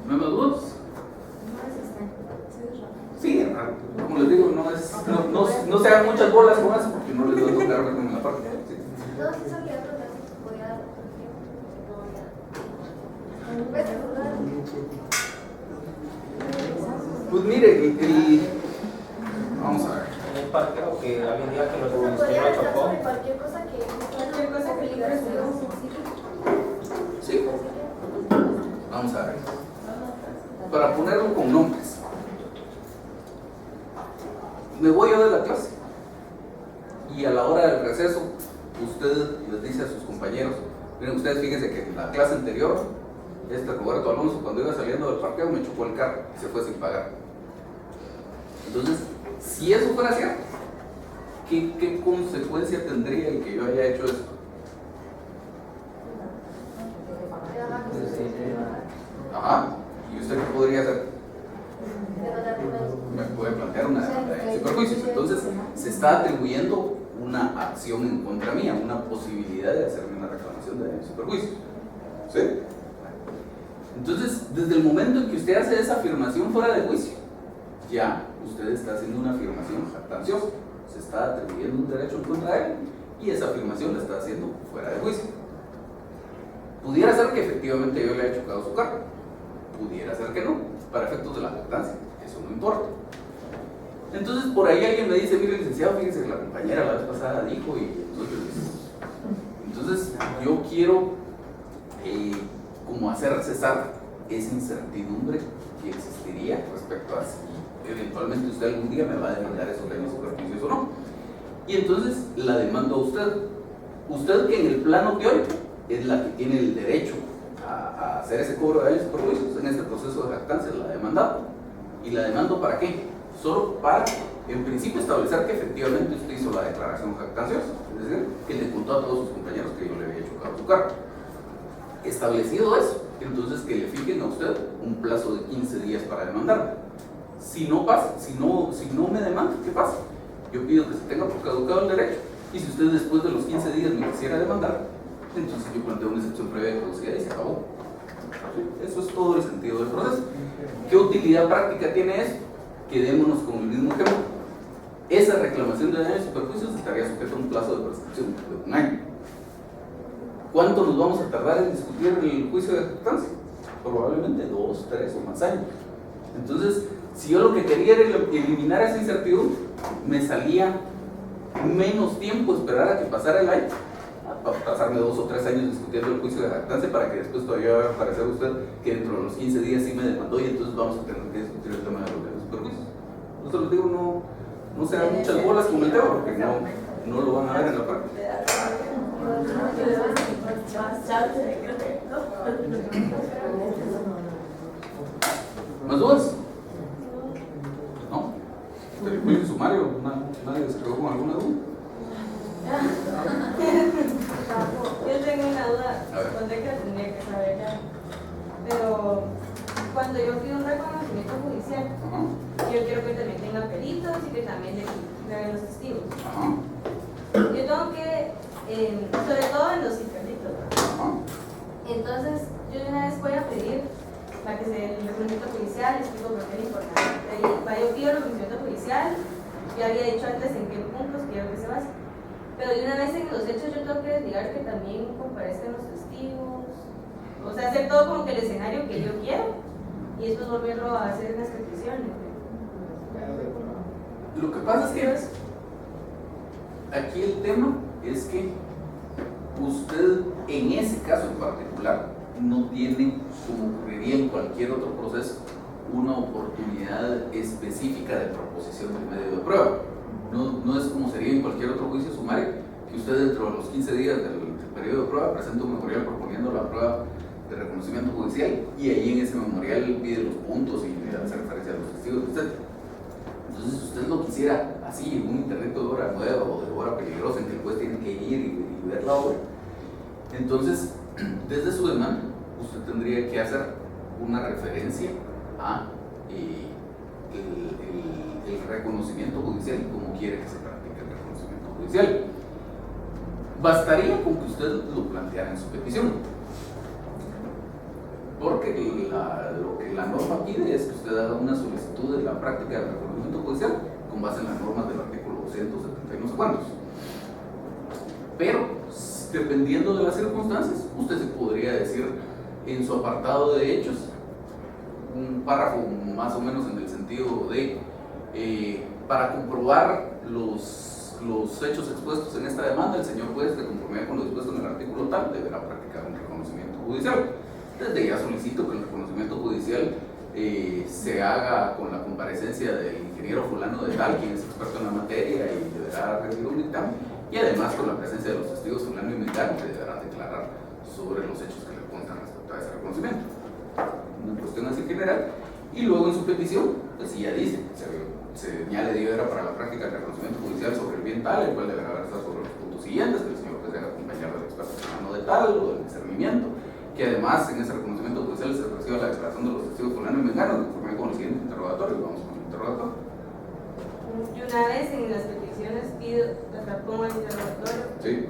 ¿No hay más dudas? Sí, como les digo, no se hagan muchas bolas con eso porque no les doy a tocar en la parte. Sí. No, sí sabía, pero voy a dar Pues mire, vamos a ver. En un parqueo que alguien diga que No lo podría estar chocó. sobre cualquier cosa que peligrosidad. Sí. Vamos a ver. Para ponerlo con nombres. Me voy yo de la clase y a la hora del receso usted les dice a sus compañeros, miren ustedes, fíjense que en la clase anterior Roberto Alonso, cuando iba saliendo del parqueo, me chocó el carro y se fue sin pagar. Entonces, si eso fuera cierto, ¿qué consecuencia tendría el que yo haya hecho esto? Ajá. ¿Y usted qué podría hacer? Me puede plantear una demanda de perjuicios. Entonces, se está atribuyendo una acción en contra mía, una posibilidad de hacerme una reclamación de daños y perjuicios. ¿Sí? Entonces, desde el momento en que usted hace esa afirmación fuera de juicio, ya usted está haciendo una afirmación jactanciosa. Se está atribuyendo un derecho en contra de él y esa afirmación la está haciendo fuera de juicio. Pudiera ser que efectivamente yo le haya chocado su carro, pudiera ser que no, para efectos de la jactancia, eso no importa. Entonces por ahí alguien me dice, mire licenciado, fíjese que la compañera la vez pasada dijo y entonces yo quiero como hacer cesar esa incertidumbre que existiría respecto a si eventualmente usted algún día me va a demandar esos daños y perjuicios o no. Y entonces la demando a usted que en el plano teórico es la que tiene el derecho a hacer ese cobro de daños y perjuicios en este proceso de jactancia, la demandado. ¿Y la demando para qué? Solo para, en principio, establecer que efectivamente usted hizo la declaración jactanciosa, es decir, que le contó a todos sus compañeros que yo le había chocado su carro. Establecido eso, entonces que le fijen a usted un plazo de 15 días para demandarme. Si no pasa, si no me demanda, ¿qué pasa? Yo pido que se tenga por caducado el derecho, y si usted después de los 15 días me quisiera demandar, entonces yo planteo una excepción previa de caducidad y se acabó. Eso es todo el sentido del proceso. ¿Qué utilidad práctica tiene eso? Quedémonos con el mismo ejemplo. Esa reclamación de daños y perjuicios estaría sujeta a un plazo de prescripción de 1 año. ¿Cuánto nos vamos a tardar en discutir el juicio de jactancia? Probablemente 2, 3 o más años. Entonces, si yo lo que quería era eliminar esa incertidumbre, me salía menos tiempo esperar a que pasara el año, a pasarme 2 o 3 años discutiendo el juicio de jactancia para que después todavía vaya a aparecer usted que dentro de los 15 días sí me demandó y entonces vamos a tener que discutir el tema de los perjuicios. Por eso les digo, no se hagan muchas bolas con el tema porque no lo van a ver en la práctica. ¿Más dudas? ¿No? ¿El juicio sumario? ¿Nadie se quedó con alguna duda? Yo tengo una duda, conté que la tendría que saber ya. Pero cuando yo pido un reconocimiento judicial, yo quiero que también tenga peritos y que también le hagan los testigos. Yo tengo que, sobre todo en los interditos, entonces yo de una vez voy a pedir para que se dé el reconocimiento judicial, explico por qué es importante. Yo pido el reconocimiento judicial, ya había dicho antes en qué puntos quiero que se base. Pero de una vez en los hechos yo tengo que desligar que también comparezcan los testigos, o sea, hacer todo como que el escenario que yo quiero y después volverlo a hacer en las peticiones. Lo que pasa es que aquí el tema es que usted en ese caso en particular no tiene, como ocurriría en cualquier otro proceso, una oportunidad específica de proposición del medio de prueba. No es como sería en cualquier otro juicio sumario, que usted dentro de los 15 días del periodo de prueba presenta un memorial proponiendo la prueba de reconocimiento judicial y ahí en ese memorial pide los puntos y le hace referencia a los testigos, etc. Entonces, si usted lo quisiera así, en un internet de hora nueva o de hora peligrosa en que el juez tiene que ir y ver la obra, entonces, desde su demanda, usted tendría que hacer una referencia a el reconocimiento judicial y cómo quiere que se practique el reconocimiento judicial. Bastaría con que usted lo planteara en su petición, porque lo que la norma pide es que usted haga una solicitud de la práctica del reconocimiento judicial con base en las normas del artículo 270 y no sé cuántos. Pero, dependiendo de las circunstancias, usted se podría decir en su apartado de hechos, un párrafo más o menos en el sentido de para comprobar los hechos expuestos en esta demanda, el señor juez, de conformidad con lo dispuesto en el artículo tal, deberá practicar un reconocimiento judicial. Desde ya solicito que el reconocimiento judicial se haga con la comparecencia del ingeniero fulano de tal, quien es experto en la materia y deberá rendir un dictamen, y además con la presencia de los testigos fulano y mengano, que deberán declarar sobre los hechos que le constan respecto a ese reconocimiento. Una cuestión así general. Y luego en su petición, pues sí ya dice, se señale de era para la práctica del reconocimiento judicial sobre el bien tal, el cual deberá versar sobre los puntos siguientes, que el señor juez debe acompañar del experto fulano de tal o del discernimiento, que además en ese reconocimiento judicial se reciba la declaración de los testigos fulano y mengano, conforme con el siguiente interrogatorio. Vamos con el interrogatorio. Y una vez en las peticiones pido la pongo en interrogatorio.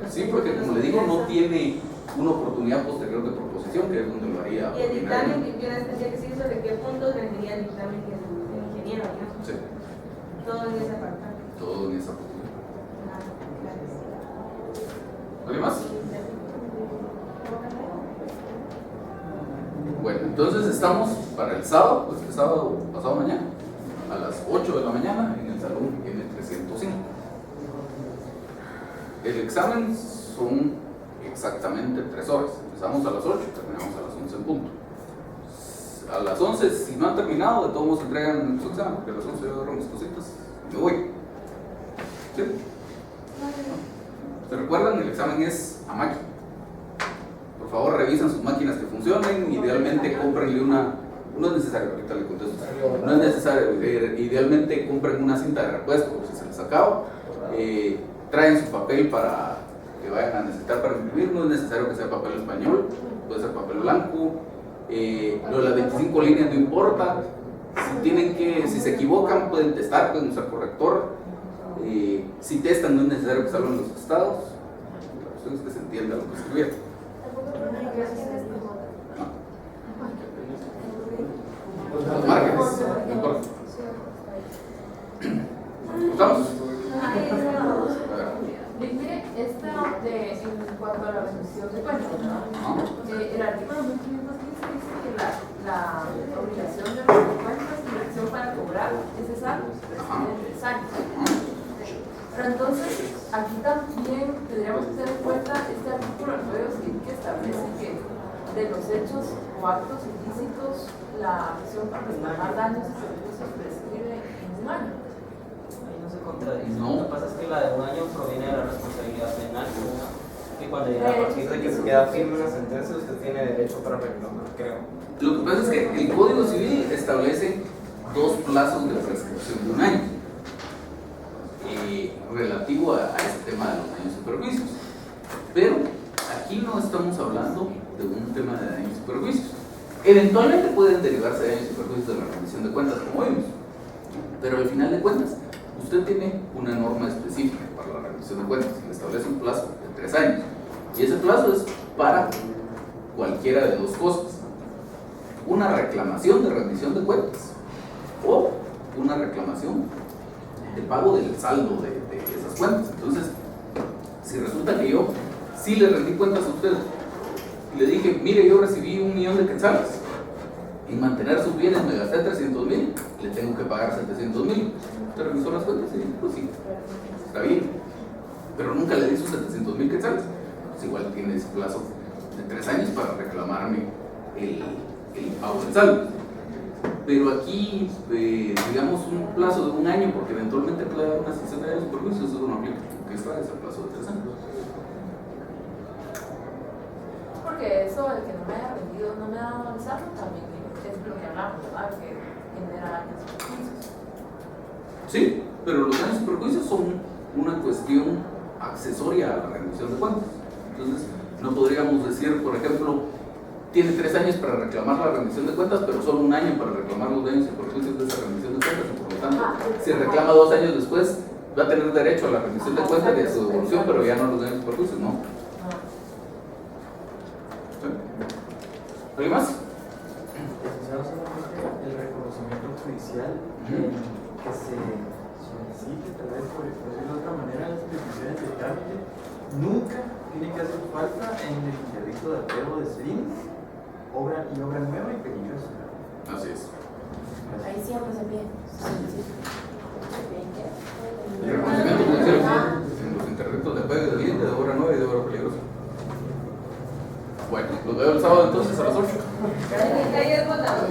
Sí, porque como le digo, no tiene una oportunidad posterior de proposición, que es donde lo haría. Y el dictamen que yo les tendría que decir sobre qué puntos rendiría el dictamen que el ingeniero, ¿no? Sí. Todo en ese apartado. Todo en esa posición. Gracias. ¿Alguien más? Bueno, entonces estamos para el sábado, pues el sábado pasado mañana, a las 8 de la mañana en el salón M305. El examen son exactamente 3 horas. Empezamos a las 8 y terminamos a las 11 en punto. A las 11, si no han terminado, de todos modos entregan su examen, porque a las 11 yo agarro mis cositas y me voy. ¿Sí? ¿Se recuerdan? El examen es a máquina. Por favor, revisen sus máquinas que funcionen. Idealmente, cómprenle una. No es necesario, ahorita le contesto. No es necesario. Idealmente, compren una cinta de repuesto por si se les acaba. Traen su papel para que vayan a necesitar para imprimir. No es necesario que sea papel español, puede ser papel blanco. Lo de las 25 líneas no importa. Si se equivocan, pueden testar, pueden usar corrector. Si testan, no es necesario que salgan los estados. La cuestión es que se entienda lo que escribieron. Los márgenes, no importa. ¿Estamos? Mire, en cuanto a la rendición de cuentas, el artículo 1515 dice que la obligación de rendir cuentas y la acción para cobrar es algo necesario. Pero entonces, aquí también tendríamos que tener en cuenta este artículo del Código Civil que establece que de los hechos o actos ilícitos, la acción para reclamar daños y servicios prescribe en un año. Ahí no se contradice. No. Lo que pasa es que la de un año proviene de la responsabilidad penal. Y cuando ya a partir de que se queda firme una sentencia, usted tiene derecho para reclamar, creo. Lo que pasa es que el Código Civil establece 2 plazos de prescripción de un año relativo a este tema de los daños y perjuicios. Pero aquí no estamos hablando de un tema de daños y perjuicios. Eventualmente pueden derivarse daños y perjuicios de la rendición de cuentas, como vimos. Pero al final de cuentas, usted tiene una norma específica para la rendición de cuentas que establece un plazo de 3 años. Y ese plazo es para cualquiera de 2 cosas: una reclamación de rendición de cuentas o una reclamación de pago del saldo de esas cuentas. Entonces, si resulta que yo sí le rendí cuentas a usted y le dije, mire, yo recibí 1.000.000 de quetzales, en mantener sus bienes me gasté 300,000, le tengo que pagar 700,000. ¿Usted revisó las cuentas? Sí, pues sí, está bien, pero nunca le di sus 700,000 quetzales. pues igual tiene ese plazo de 3 años para reclamarme el pago del saldo. Pero aquí, digamos, un plazo de 1 año, porque eventualmente puede haber una sesión de daños por juicio, eso no aplica, porque está ese plazo de 3 años. Porque eso, el que no me haya vendido, no me ha dado el saldo, también es lo que hablamos, ¿verdad? Que genera daños y perjuicios. Sí, pero los daños y perjuicios son una cuestión accesoria a la rendición de cuentas. Entonces, no podríamos decir, por ejemplo, tiene 3 años para reclamar la rendición de cuentas, pero solo 1 año para reclamar los daños y perjuicios de esa rendición de cuentas, y por lo tanto, si reclama 2 años después, va a tener derecho a la rendición de cuentas y a su devolución, pero ya no los daños y perjuicios, ¿no? ¿Sí? ¿Alguien más? Licenciado, solamente el reconocimiento judicial que se solicite, tal vez por decirlo de otra manera, las peticiones de trámite, nunca tiene que hacer falta en el interdicto de apego de SEDIN, obra nueva y peligrosa. Así es. Ahí siempre se pide. El reconocimiento judicial en los interdictos de apego de delito, de obra nueva y de obra peligrosa. Bueno, los veo el sábado entonces a las 8. Ahí es botado.